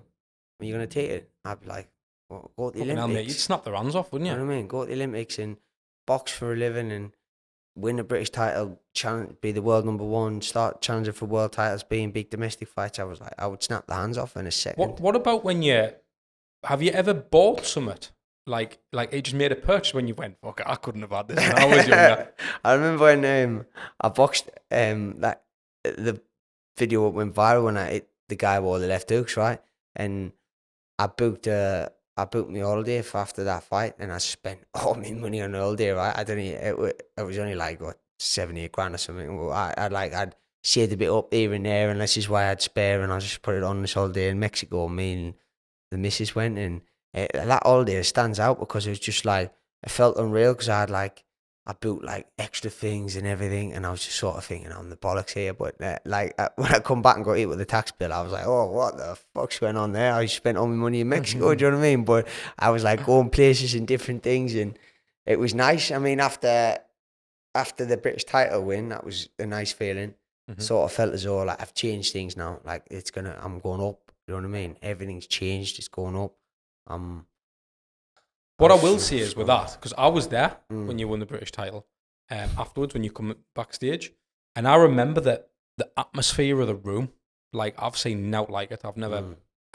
Are you gonna take it? I'd be like, well, go to the Fucking hell, mate, Olympics. you'd snap their hands off, wouldn't you? You know what I mean? Go to the Olympics and box for a living and win a British title, be the world number one, start challenging for world titles, being big domestic fights. I was like, I would snap the hands off in a second. What about when have you ever bought something? Like you just made a purchase when you went, fuck, I couldn't have had this when I was younger. I remember when I boxed, that the video went viral when the guy wore the left hooks, right? And I booked my holiday for after that fight, and I spent all my money on the holiday, right? It was only like, what, 7-8 grand or something. Well, I'd saved a bit up here and there, and this is why I'd spare, and I just put it on this holiday in Mexico. Me and the missus went, and that holiday stands out because it was just like, it felt unreal because I booked like extra things and everything, and I was just sort of thinking, I'm the bollocks here. But when I come back and got hit with the tax bill, I was like, oh, what the fuck's going on there? I spent all my money in Mexico, do you know what I mean? But I was like going places and different things, and it was nice. I mean, after the British title win, that was a nice feeling. Mm-hmm. Sort of felt as though like I've changed things now. Like I'm going up. You know what I mean? Everything's changed. It's going up. What I will say is with that, because I was there when you won the British title, afterwards when you come backstage, and I remember that the atmosphere of the room, like I've seen nout like it. I've never,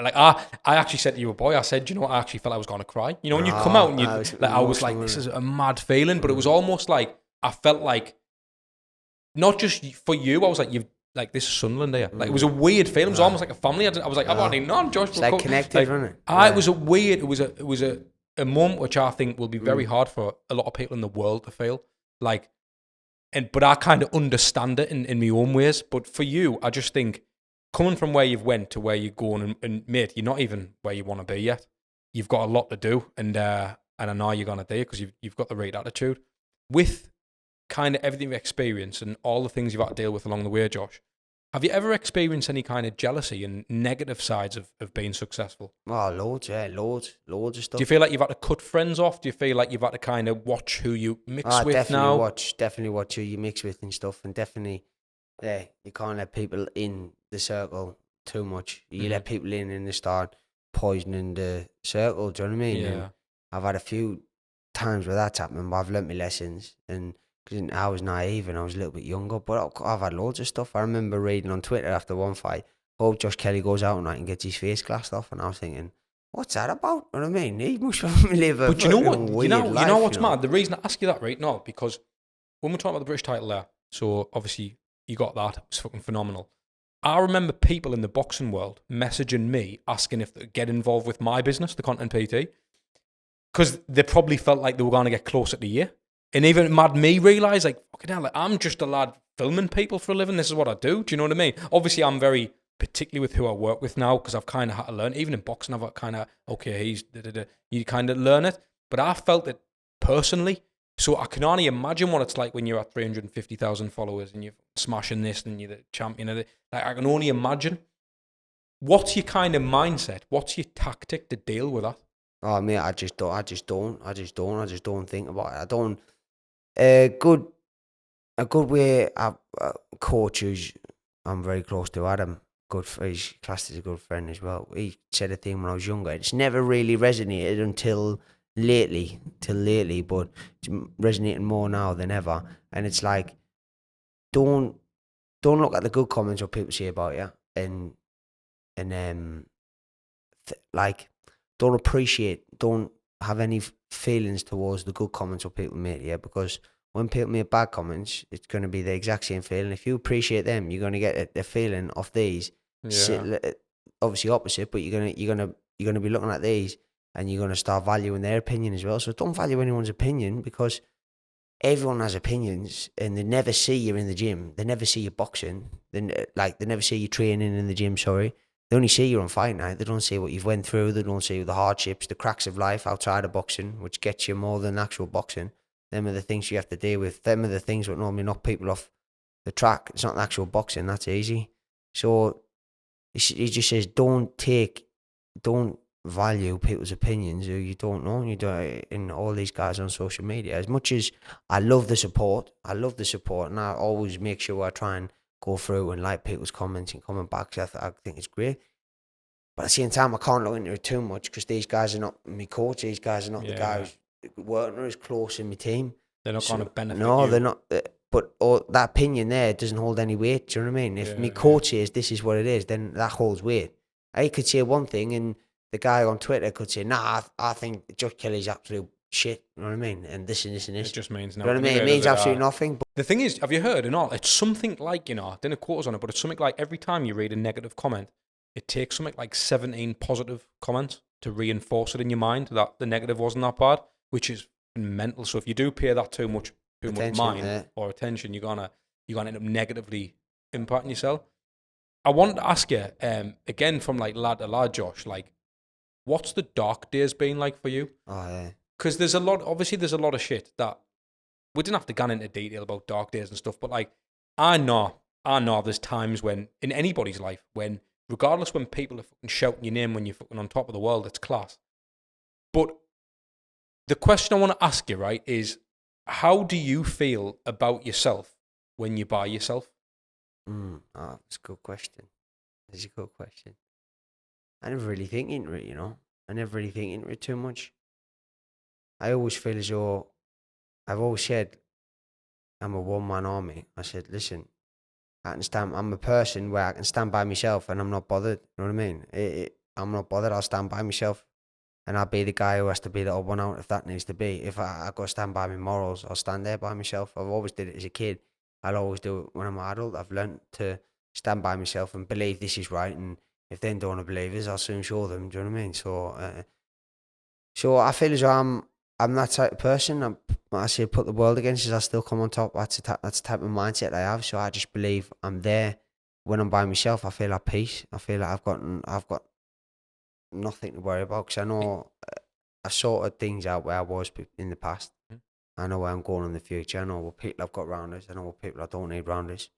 like I actually said to you, boy, I said, do you know what? I actually felt I was going to cry. You know, when you come out and I was like, this is a mad feeling, but it was almost like I felt like, not just for you, I was like, this is Sunderland here. Like, it was a weird feeling. It was almost like a family. I was like, I've already known Josh. It's like connected, wasn't it? It was a weird. It was a moment which I think will be very hard for a lot of people in the world to feel. Like, but I kind of understand it in my own ways. But for you, I just think coming from where you've went to where you're going, and mate, you're not even where you want to be yet. You've got a lot to do, and I know you're gonna do it because you've got the right attitude. With kind of everything you've experienced and all the things you've had to deal with along the way, Josh, have you ever experienced any kind of jealousy and negative sides of being successful? Oh, loads, yeah, loads of stuff. Do you feel like you've had to cut friends off? Do you feel like you've had to kind of watch who you mix with now? Definitely watch who you mix with and stuff, and definitely, yeah, you can't let people in the circle too much. You let people in and they start poisoning the circle, do you know what I mean? Yeah. And I've had a few times where that's happened, but I've learnt my lessons, and because I was naive and I was a little bit younger, but I've had loads of stuff. I remember reading on Twitter after one fight, hope Josh Kelly goes out tonight and gets his face glassed off, and I was thinking, what's that about? You know what I mean? He must live a But you know what? weird You life, know what's mad? The reason I ask you that right now, because when we're talking about the British title there, so obviously you got that, it was fucking phenomenal. I remember people in the boxing world messaging me asking if they could get involved with my business, the ContentPT, because they probably felt like they were going to get closer to you. And even it made me realise, like, fucking hell, like, I'm just a lad filming people for a living. This is what I do. Do you know what I mean? Obviously, I'm very particular with who I work with now because I've kind of had to learn. Even in boxing, I've kind of, okay, you kind of learn it. But I felt it personally. So I can only imagine what it's like when you're at 350,000 followers and you're smashing this and you're the champion of it. Like, I can only imagine. What's your kind of mindset? What's your tactic to deal with that? Oh, mate, I just don't think about it. I don't. A good way. Coaches, I'm very close to Adam. He's classed as a good friend as well. He said a thing when I was younger. It's never really resonated until lately, but it's resonating more now than ever. And it's like, don't look at the good comments what people say about you, and like, don't have any feelings towards the good comments what people make here, because when people make bad comments, it's going to be the exact same feeling. If you appreciate them, you're going to get the feeling of these. Yeah. Obviously opposite, but you're gonna be looking at these, and you're gonna start valuing their opinion as well. So don't value anyone's opinion, because everyone has opinions, and they never see you in the gym. They never see you boxing. They never see you training in the gym. Sorry, they only see you on fight night. They don't see what you've went through. They don't see the hardships, the cracks of life outside of boxing, which gets you more than actual boxing. Them are the things you have to deal with. Them are the things that normally knock people off the track. It's not the actual boxing. That's easy. So he just says, don't value people's opinions who you don't know. You do, in all these guys on social media. As much as I love the support, and I always make sure I try and go through and like people's comments and comment back. I think it's great. But at the same time, I can't look into it too much, because these guys are not my coach. These guys are not the guys working as close in my team. They're not going to benefit. No, you. they're not. But that opinion there doesn't hold any weight. Do you know what I mean? If my coach says this is what it is, then that holds weight. I could say one thing, and the guy on Twitter could say, "Nah, I think Josh Kelly's absolute shit." You know what I mean? And this and this and this. It just means You nothing. know what I mean? It means absolutely nothing. But the thing is, have you heard? And all, it's something like, I didn't quote us on it, but it's something like every time you read a negative comment, it takes something like 17 positive comments to reinforce it in your mind that the negative wasn't that bad, which is mental. So if you do pay that too much mind or attention, you're gonna end up negatively impacting yourself. I want to ask you, again, from like lad to lad, Josh, like, what's the dark days been like for you? Oh yeah. Because there's a lot of shit that we didn't have to go into detail about dark days and stuff, but like, I know there's times when, in anybody's life, when, regardless, when people are fucking shouting your name when you're fucking on top of the world, it's class. But the question I want to ask you, right, is how do you feel about yourself when you're by yourself? That's a good question. That's a good question. I never really think into it, I never really think into it too much. I always feel as though, I've always said, I'm a one-man army. I said, listen, I'm a person where I can stand by myself and I'm not bothered. You know what I mean? I'm not bothered. I'll stand by myself. And I'll be the guy who has to be the odd one out if that needs to be. If I got to stand by my morals, I'll stand there by myself. I've always did it as a kid. I'll always do it when I'm an adult. I've learned to stand by myself and believe this is right. And if they don't want to believe us, I'll soon show them. Do you know what I mean? So I feel as though I'm that type of person. I say put the world against us, I still come on top. That's the type of mindset I have. So I just believe I'm there. When I'm by myself, I feel at peace. I feel like I've got nothing to worry about, because I know I sorted things out where I was in the past. I know where I'm going in the future. I know what people I've got around us. I know what people I don't need around us.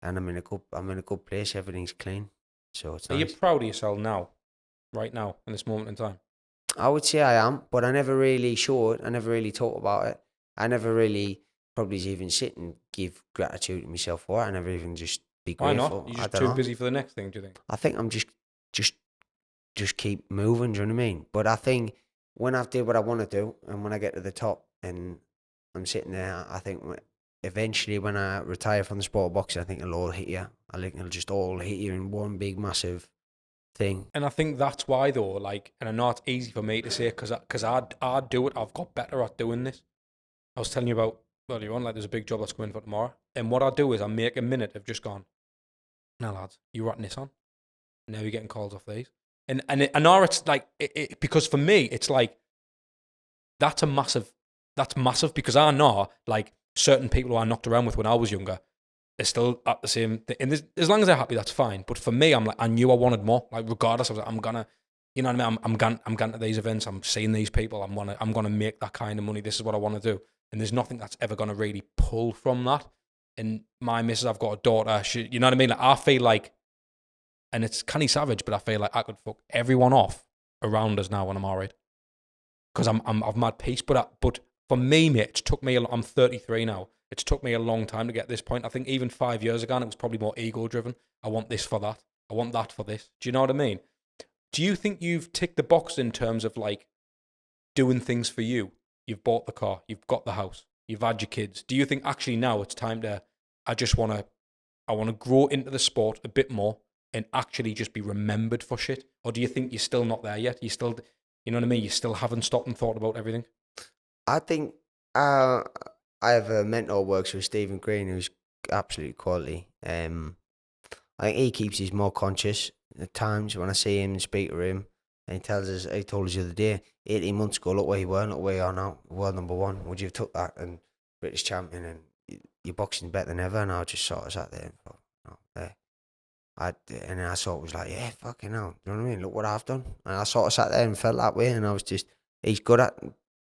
And I'm in a good place. Everything's clean. So it's nice. Are you proud of yourself now, right now, in this moment in time? I would say I am, but I never really showed. I never really talked about it. I never really probably even sit and give gratitude to myself for it. I never even just be grateful. Why not? You're just too busy for the next thing, do you think? I think I'm just keep moving, do you know what I mean? But I think when I've did what I want to do, and when I get to the top and I'm sitting there, I think eventually when I retire from the sport of boxing, I think it'll all hit you. I think it'll just all hit you in one big massive thing. And I think that's why, though, like, and I know it's easy for me to say, because I do it. I've got better at doing this. I was telling you about earlier on, like, there's a big job that's coming for tomorrow. And what I do is I make a minute of just gone, now, lads, you're writing this on. Now you're getting calls off these. And I know it's like, because for me, it's like, that's massive, because I know, like, certain people who I knocked around with when I was younger are still at the same thing. And as long as they're happy, that's fine. But for me, I'm like, I knew I wanted more. Like, regardless, I was like, I'm gonna, you know what I mean? I'm going to these events. I'm seeing these people. I'm gonna make that kind of money. This is what I want to do. And there's nothing that's ever gonna really pull from that. And my missus, I've got a daughter. She, you know what I mean? Like, I feel like, and it's canny savage, but I feel like I could fuck everyone off around us now when I'm married, because I've mad peace. But for me, mate, it took me. I'm 33 now. It's took me a long time to get this point. I think even 5 years ago, it was probably more ego driven. I want this for that. I want that for this. Do you know what I mean? Do you think you've ticked the box in terms of like doing things for you? You've bought the car. You've got the house. You've had your kids. Do you think actually now it's time to? I want to grow into the sport a bit more and actually just be remembered for shit? Or do you think you're still not there yet? You know what I mean? You still haven't stopped and thought about everything. I think I have a mentor who works with Stephen Green, who's absolutely quality. I think he keeps his more conscious at times when I see him and speak to him. And he told us the other day, 18 months ago, look where you were, look where you are now, world #1. Would you have took that and British champion and your boxing's better than ever? And I just sort of sat there and thought, no, there. And then I sort of was like, yeah, fucking hell, you know what I mean? Look what I've done. And I sort of sat there and felt that way. And I was just, he's good at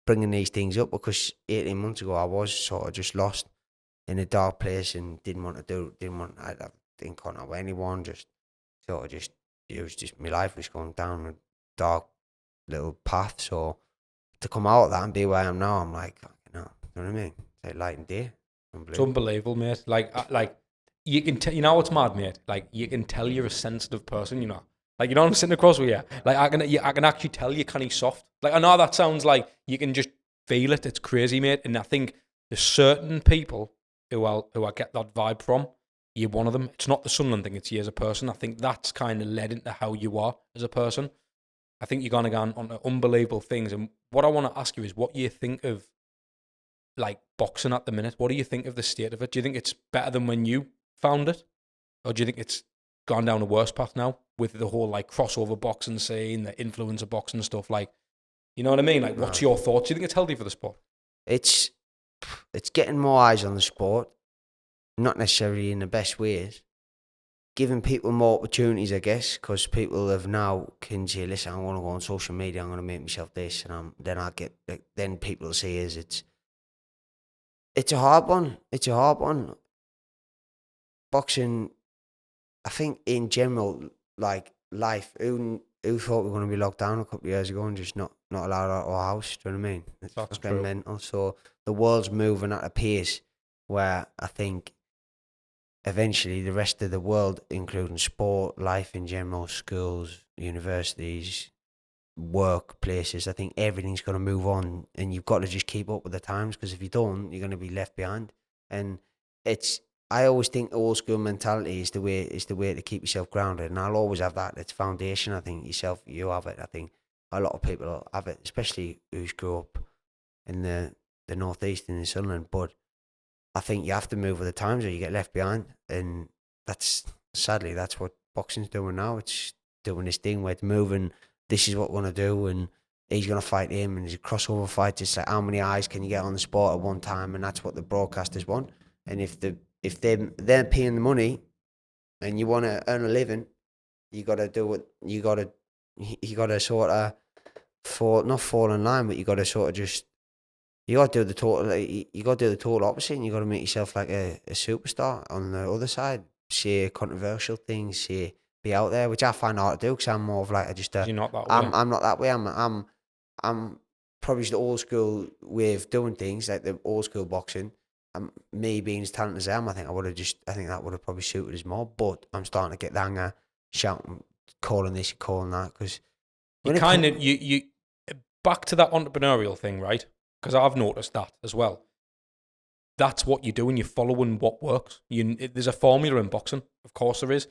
bringing these things up, because 18 months ago I was sort of just lost in a dark place and I didn't contact with anyone, just sort of just, it was just, my life was going down a dark little path. So to come out of that and be where I am now, I'm like, fucking hell, you know what I mean? It's like light and day. It's unbelievable, mate. Like you can tell, you know what's mad, mate? Like, you can tell you're a sensitive person, you know. Like, you know, I'm sitting across with you. Like, I can actually tell you're kind of soft. Like, I know that sounds like you can just feel it. It's crazy, mate. And I think there's certain people who I get that vibe from. You're one of them. It's not the Sunderland thing. It's you as a person. I think that's kind of led into how you are as a person. I think you're going to go on unbelievable things. And what I want to ask you is, what you think of, like, boxing at the minute? What do you think of the state of it? Do you think it's better than when you found it? Or do you think it's gone down a worse path now with the whole, like, crossover boxing scene, the influencer boxing stuff? Like, you know what I mean? Like, what's your thoughts? Do you think it's healthy for the sport? It's getting more eyes on the sport, not necessarily in the best ways. Giving people more opportunities, I guess, because people have now can say, listen, I want to go on social media, I'm going to make myself this, and then people will say, it's a hard one. It's a hard one. Boxing, I think in general, like life, who thought we were going to be locked down a couple of years ago and just not allowed out of our house? Do you know what I mean? It's That's fucking true. mental. So the world's moving at a pace where I think eventually the rest of the world, including sport, life in general, schools, universities, workplaces, I think everything's going to move on, and you've got to just keep up with the times, because if you don't, you're going to be left behind. And I always think old school mentality is the way to keep yourself grounded, and I'll always have that. It's foundation. I think you have it. I think a lot of people have it, especially who grew up in the northeast and in Sunderland. But I think you have to move with the times or you get left behind, and sadly that's what boxing's doing now. It's doing this thing where it's moving. This is what we're going to do, and he's going to fight him, and it's a crossover fight. It's like, how many eyes can you get on the sport at one time? And that's what the broadcasters want. And if they're paying the money and you want to earn a living, you got to do what you got to sort of not fall in line, but you got to sort of just, you got to do the total opposite, and you got to make yourself like a superstar on the other side. Say controversial things, say be out there, which I find hard to do, because I'm more of like You're not that way. I'm not that way. I'm probably the old school way of doing things, like the old school boxing. Me being as talented as I am, I think that would have probably suited us more. But I'm starting to get the anger, shouting, calling this, calling that, because you back to that entrepreneurial thing, right? Because I've noticed that as well. That's what you're doing. You're following what works. There's a formula in boxing, of course there is.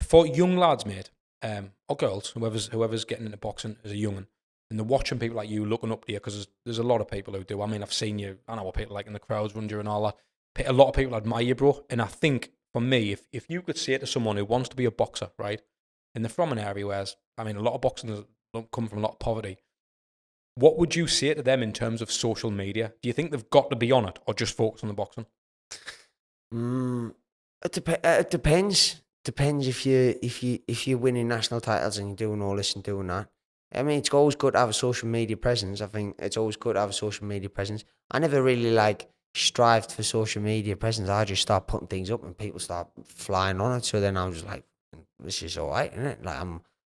For young lads, mate, or girls, whoever's getting into boxing as a young'un, and they're watching people like you, looking up to you, because there's a lot of people who do. I mean, I've seen you. I know what people like in the crowds run you and all that. A lot of people admire you, bro. And I think for me, if you could say to someone who wants to be a boxer, right, and they're from an area where, I mean, a lot of boxers come from a lot of poverty. What would you say to them in terms of social media? Do you think they've got to be on it, or just focus on the boxing? It depends. Depends if you're winning national titles and you're doing all this and doing that. I mean, it's always good to have a social media presence. I think it's always good to have a social media presence. I never really strived for social media presence. I just start putting things up and people start flying on it. So then I was just like, this is all right, isn't it? Like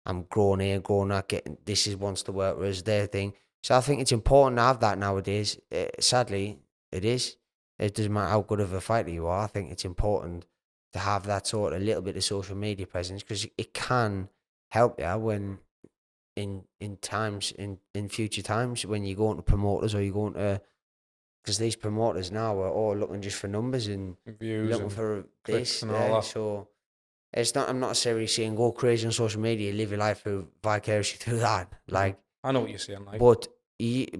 I'm growing here, growing that, getting, this is wants to work, whereas their thing. So I think it's important to have that nowadays. Sadly, it is. It doesn't matter how good of a fighter you are. I think it's important to have that sort of little bit of social media presence, because it can help you when in future times when you go into promoters, or you go into, because these promoters now are all looking just for numbers and views, looking and for clicks this and all that. So I'm not necessarily saying go crazy on social media, live your life through vicariously through that. Like, I know what you're saying. Like, But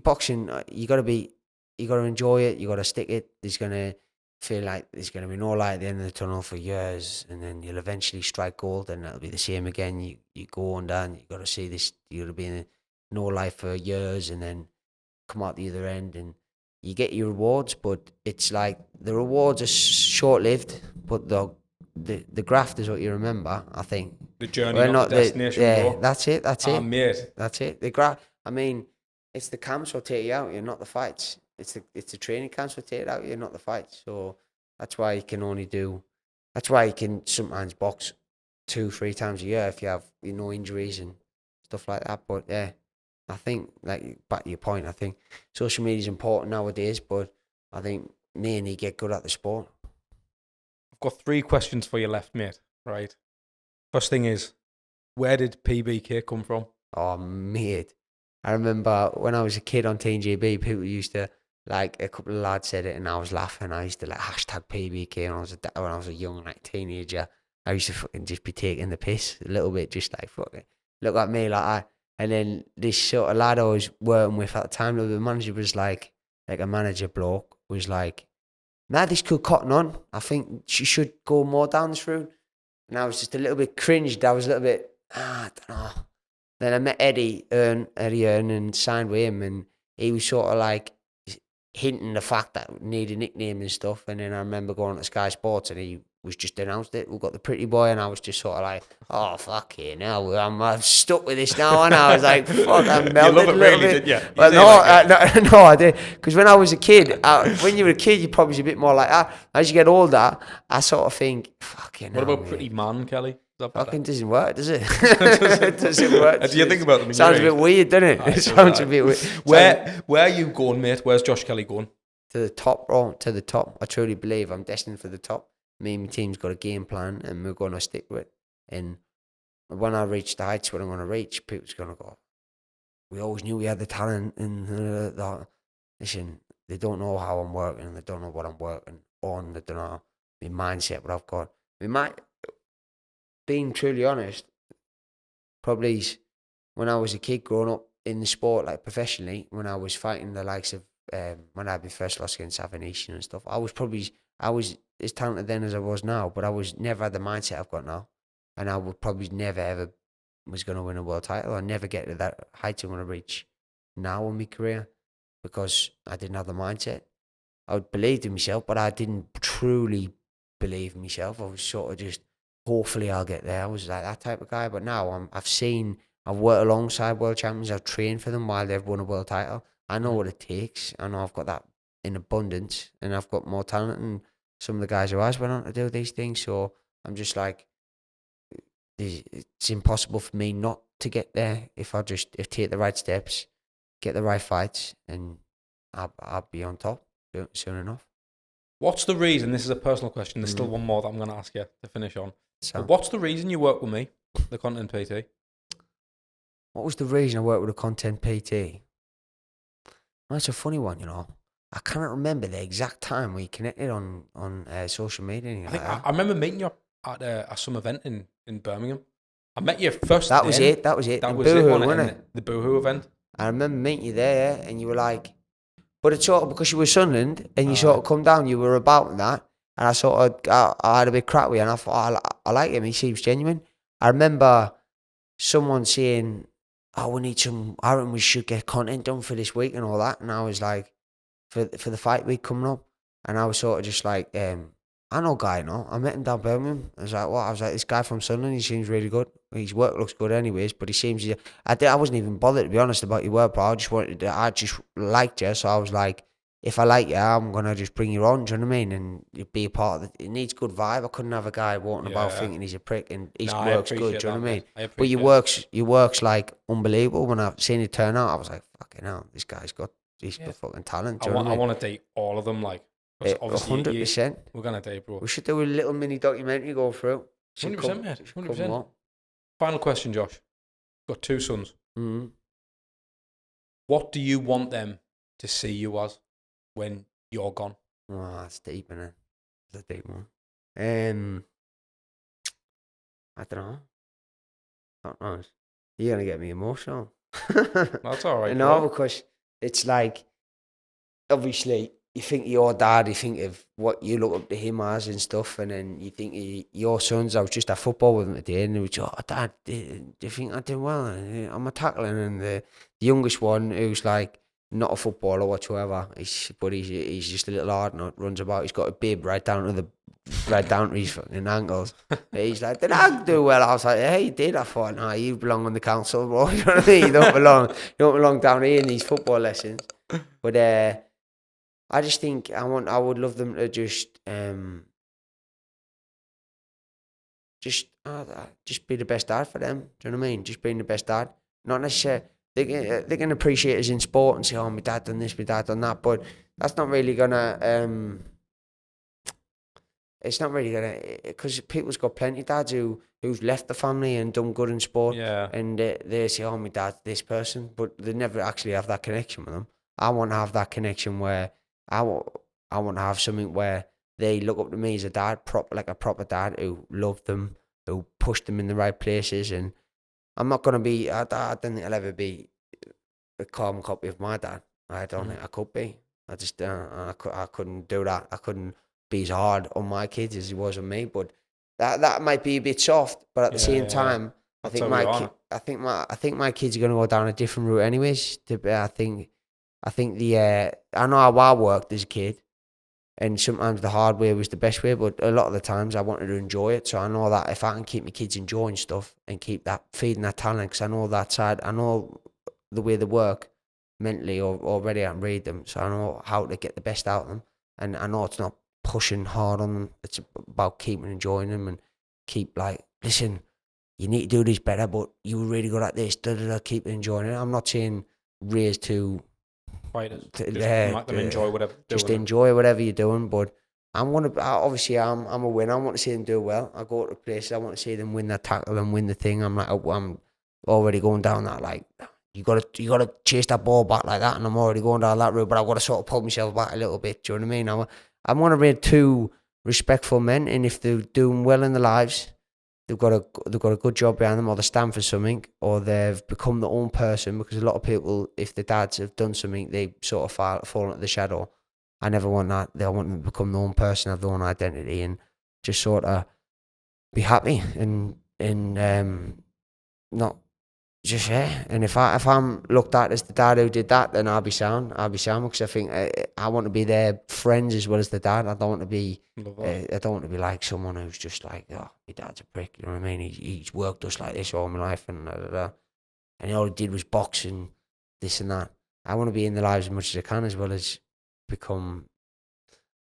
boxing, you gotta enjoy it. You gotta stick it. There's gonna feel like there's gonna be no light at the end of the tunnel for years, and then you'll eventually strike gold, and it'll be the same again. You go on down. You gotta see this. You gotta be in no life for years, and then come out the other end, and you get your rewards. But it's like the rewards are short lived, but the graft is what you remember. I think the journey, well, not the destination. Yeah, that's it. That's it. Mate. That's it. I mean, it's the camps will take you out. You're not the fights. It's the training camps will take it out. You're not the fights. So that's why you can only do. That's why you can sometimes box 2-3 times a year if you have injuries and stuff like that. But yeah, I think like back to your point. I think social media is important nowadays, but I think mainly get good at the sport. I've got 3 questions for you left, mate. Right. First thing is, where did PBK come from? Oh, mate. I remember when I was a kid on TNGB, people used to, like, a couple of lads said it and I was laughing. I used to, like, hashtag PBK when I was a young, like, teenager. I used to fucking just be taking the piss a little bit, just like, fucking, look at me like that. And then this sort of lad I was working with at the time, the manager was like a manager bloke, was like, man, this could cotton on. I think she should go more down this route. And I was just a little bit cringed. I was a little bit, I don't know. Then I met Eddie Earn, and signed with him, and he was sort of like hinting the fact that we need a nickname and stuff. And then I remember going to Sky Sports, and he was just announced it. We got the Pretty Boy, and I was just sort of like, oh, fuck it, now I'm stuck with this now. And I was like, fuck, I'm melted. You love it, a little really, bit. did you? Well, no, I did. Because when I was a kid, when you were a kid, you're probably a bit more like that. As you get older, I sort of think, fucking What hell, about Pretty Man, Kelly? Fucking doesn't work, does it? It doesn't work. Do you think about them? Sounds a bit weird, doesn't it? It sounds a bit weird. Where are you going, mate? Where's Josh Kelly going? To the top, bro. To the top. I truly believe I'm destined for the top. Me and my team's got a game plan, and we're going to stick with it. And when I reach the heights where I'm going to reach, people's going to go, we always knew we had the talent. And listen, they don't know how I'm working, and they don't know what I'm working on. They don't know my mindset, what I've got. Being truly honest, probably when I was a kid growing up in the sport, like professionally, when I was fighting the likes of, when I had my first loss against Avenetian and stuff, I was as talented then as I was now, but I was never had the mindset I've got now. And I would probably never ever was going to win a world title. I'd never get to that height I'm going to reach now in my career because I didn't have the mindset. I believed in myself, but I didn't truly believe in myself. I was sort of just, hopefully I'll get there. I was like that type of guy. But now I've worked alongside world champions. I've trained for them while they've won a world title. I know what it takes. I know I've got that in abundance, and I've got more talent than some of the guys who has went on to do these things. So I'm just like, it's impossible for me not to get there if I take the right steps, get the right fights, and I'll be on top soon enough. What's the reason? This is a personal question. There's still one more that I'm going to ask you to finish on. So, But what's the reason you work with me, the Content PT? what was the reason I worked with a Content PT? That's a funny one, I can't remember the exact time we connected on social media. I remember meeting you at some event in Birmingham. I met you first. That was it. That was it. That The was it, Boohoo, wasn't wasn't it? The Boohoo event. I remember meeting you there, and you were like, but it's sort of because you were Sunderland and you sort of come down, you were about that, and I had a big crack with you, and I thought, I like him, he seems genuine. I remember someone saying, oh, we should get content done for this week and all that, and I was like, for the fight week coming up, and I was sort of just like, I know Guy, no? I met him down Birmingham. I was like, what? I was like, this guy from Sunderland, he seems really good. His work looks good anyways, but he seems... I wasn't even bothered, to be honest, about your work, bro. I just liked you, so I was like, if I like you, I'm going to just bring you on, do you know what I mean? And you'd be a part of it. It needs good vibe. I couldn't have a guy walking about thinking he's a prick, and his work's good, do you know what I mean? But your work's like unbelievable. When I've seen it turn out, I was like, fucking hell, this guy's got fucking talent, do you know what I mean? I want to date all of them, like... 100%. We're going to date, bro. We should do a little mini documentary go through. 100%, mate. 100%. Final question, Josh. Got 2 sons. Mm-hmm. What do you want them to see you as when you're gone? Oh, that's deep, isn't it? That's a deep one. I don't know. You're going to get me emotional. That's all right. No, bro. because it's like, obviously, you think of your dad, you think of what you look up to him as and stuff, and then you think of your sons. I was just at football with him today, and he was, oh, Dad, do you think I did well? I'm a tackling, and the youngest one, who's like not a footballer whatsoever, he's just a little hard nut, runs about. He's got a bib right down to his fucking ankles. He's like, did I do well? I was like, yeah, you did. I thought, nah, you belong on the council, bro. You know what I mean? You don't belong down here in these football lessons. But I just think I would love them to just be the best dad for them. Do you know what I mean? Just being the best dad. Not necessarily they can appreciate us in sport and say, oh, my dad done this, my dad done that, but that's not really gonna. It's not really gonna, because people's got plenty of dads who's left the family and done good in sport, and they say, oh, my dad's this person, but they never actually have that connection with them. I want to have that connection where I want to have something where they look up to me as a dad, like a proper dad who loved them, who pushed them in the right places. And I'm not going to be, I don't think I'll ever be a carbon copy of my dad. I don't think I could be. I just, I couldn't do that. I couldn't be as hard on my kids as he was on me. But that might be a bit soft. But at the same time, I think my kids are going to go down a different route anyways. I think I know how I worked as a kid, and sometimes the hard way was the best way, but a lot of the times I wanted to enjoy it. So I know that if I can keep my kids enjoying stuff and keep that, feeding that talent, because I know that side, I know the way they work mentally already, I can read them, so I know how to get the best out of them. And I know it's not pushing hard on them, it's about keeping enjoying them and keep like, listen, you need to do this better, but you were really good at this, keep enjoying it. I'm not saying raise to fighters. Let them enjoy whatever. Just enjoy whatever you're doing. But obviously I'm a winner. I want to see them do well. I go to places, I want to see them win that tackle and win the thing. I'm already going down that, like, you gotta chase that ball back like that, and I'm already going down that route. But I've got to sort of pull myself back a little bit. Do you know what I mean? I want to be two respectful men, and if they're doing well in their lives, they've got a good job behind them, or they stand for something, or they've become their own person. Because a lot of people, if the dads have done something, they sort of fall into the shadow. I never want that. I want them to become their own person, have their own identity, and just sort of be happy and not just And if I'm looked at as the dad who did that, then I'll be sound. Because I think I want to be their friends as well as the dad. I don't want to be. I don't want to be like someone who's just like, oh, my dad's a prick. You know what I mean? He's worked us like this all my life, and all he did was box and this and that. I want to be in their lives as much as I can, as well as become.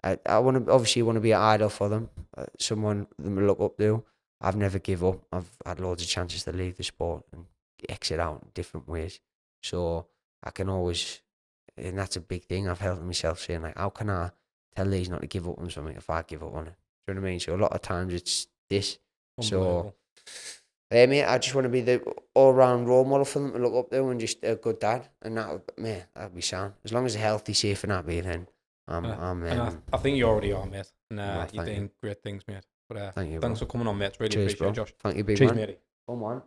I want to obviously want to be an idol for them, someone them to look up to. I've never give up. I've had loads of chances to leave the sport and exit out in different ways, so I can always, and that's a big thing I've held myself saying, like, how can I tell these not to give up on something if I give up on it? Do you know what I mean? So a lot of times it's this. So mate, I just want to be the all-round role model for them to look up to, and just a good dad, and that'd be sound. As long as they're healthy, safe and happy, then I think you already are, mate, and you're doing great things, mate. But thank you, thanks for coming on, mate. Really Cheers, appreciate it, bro. Josh. Thank you, big Cheers, man. matey. Come on.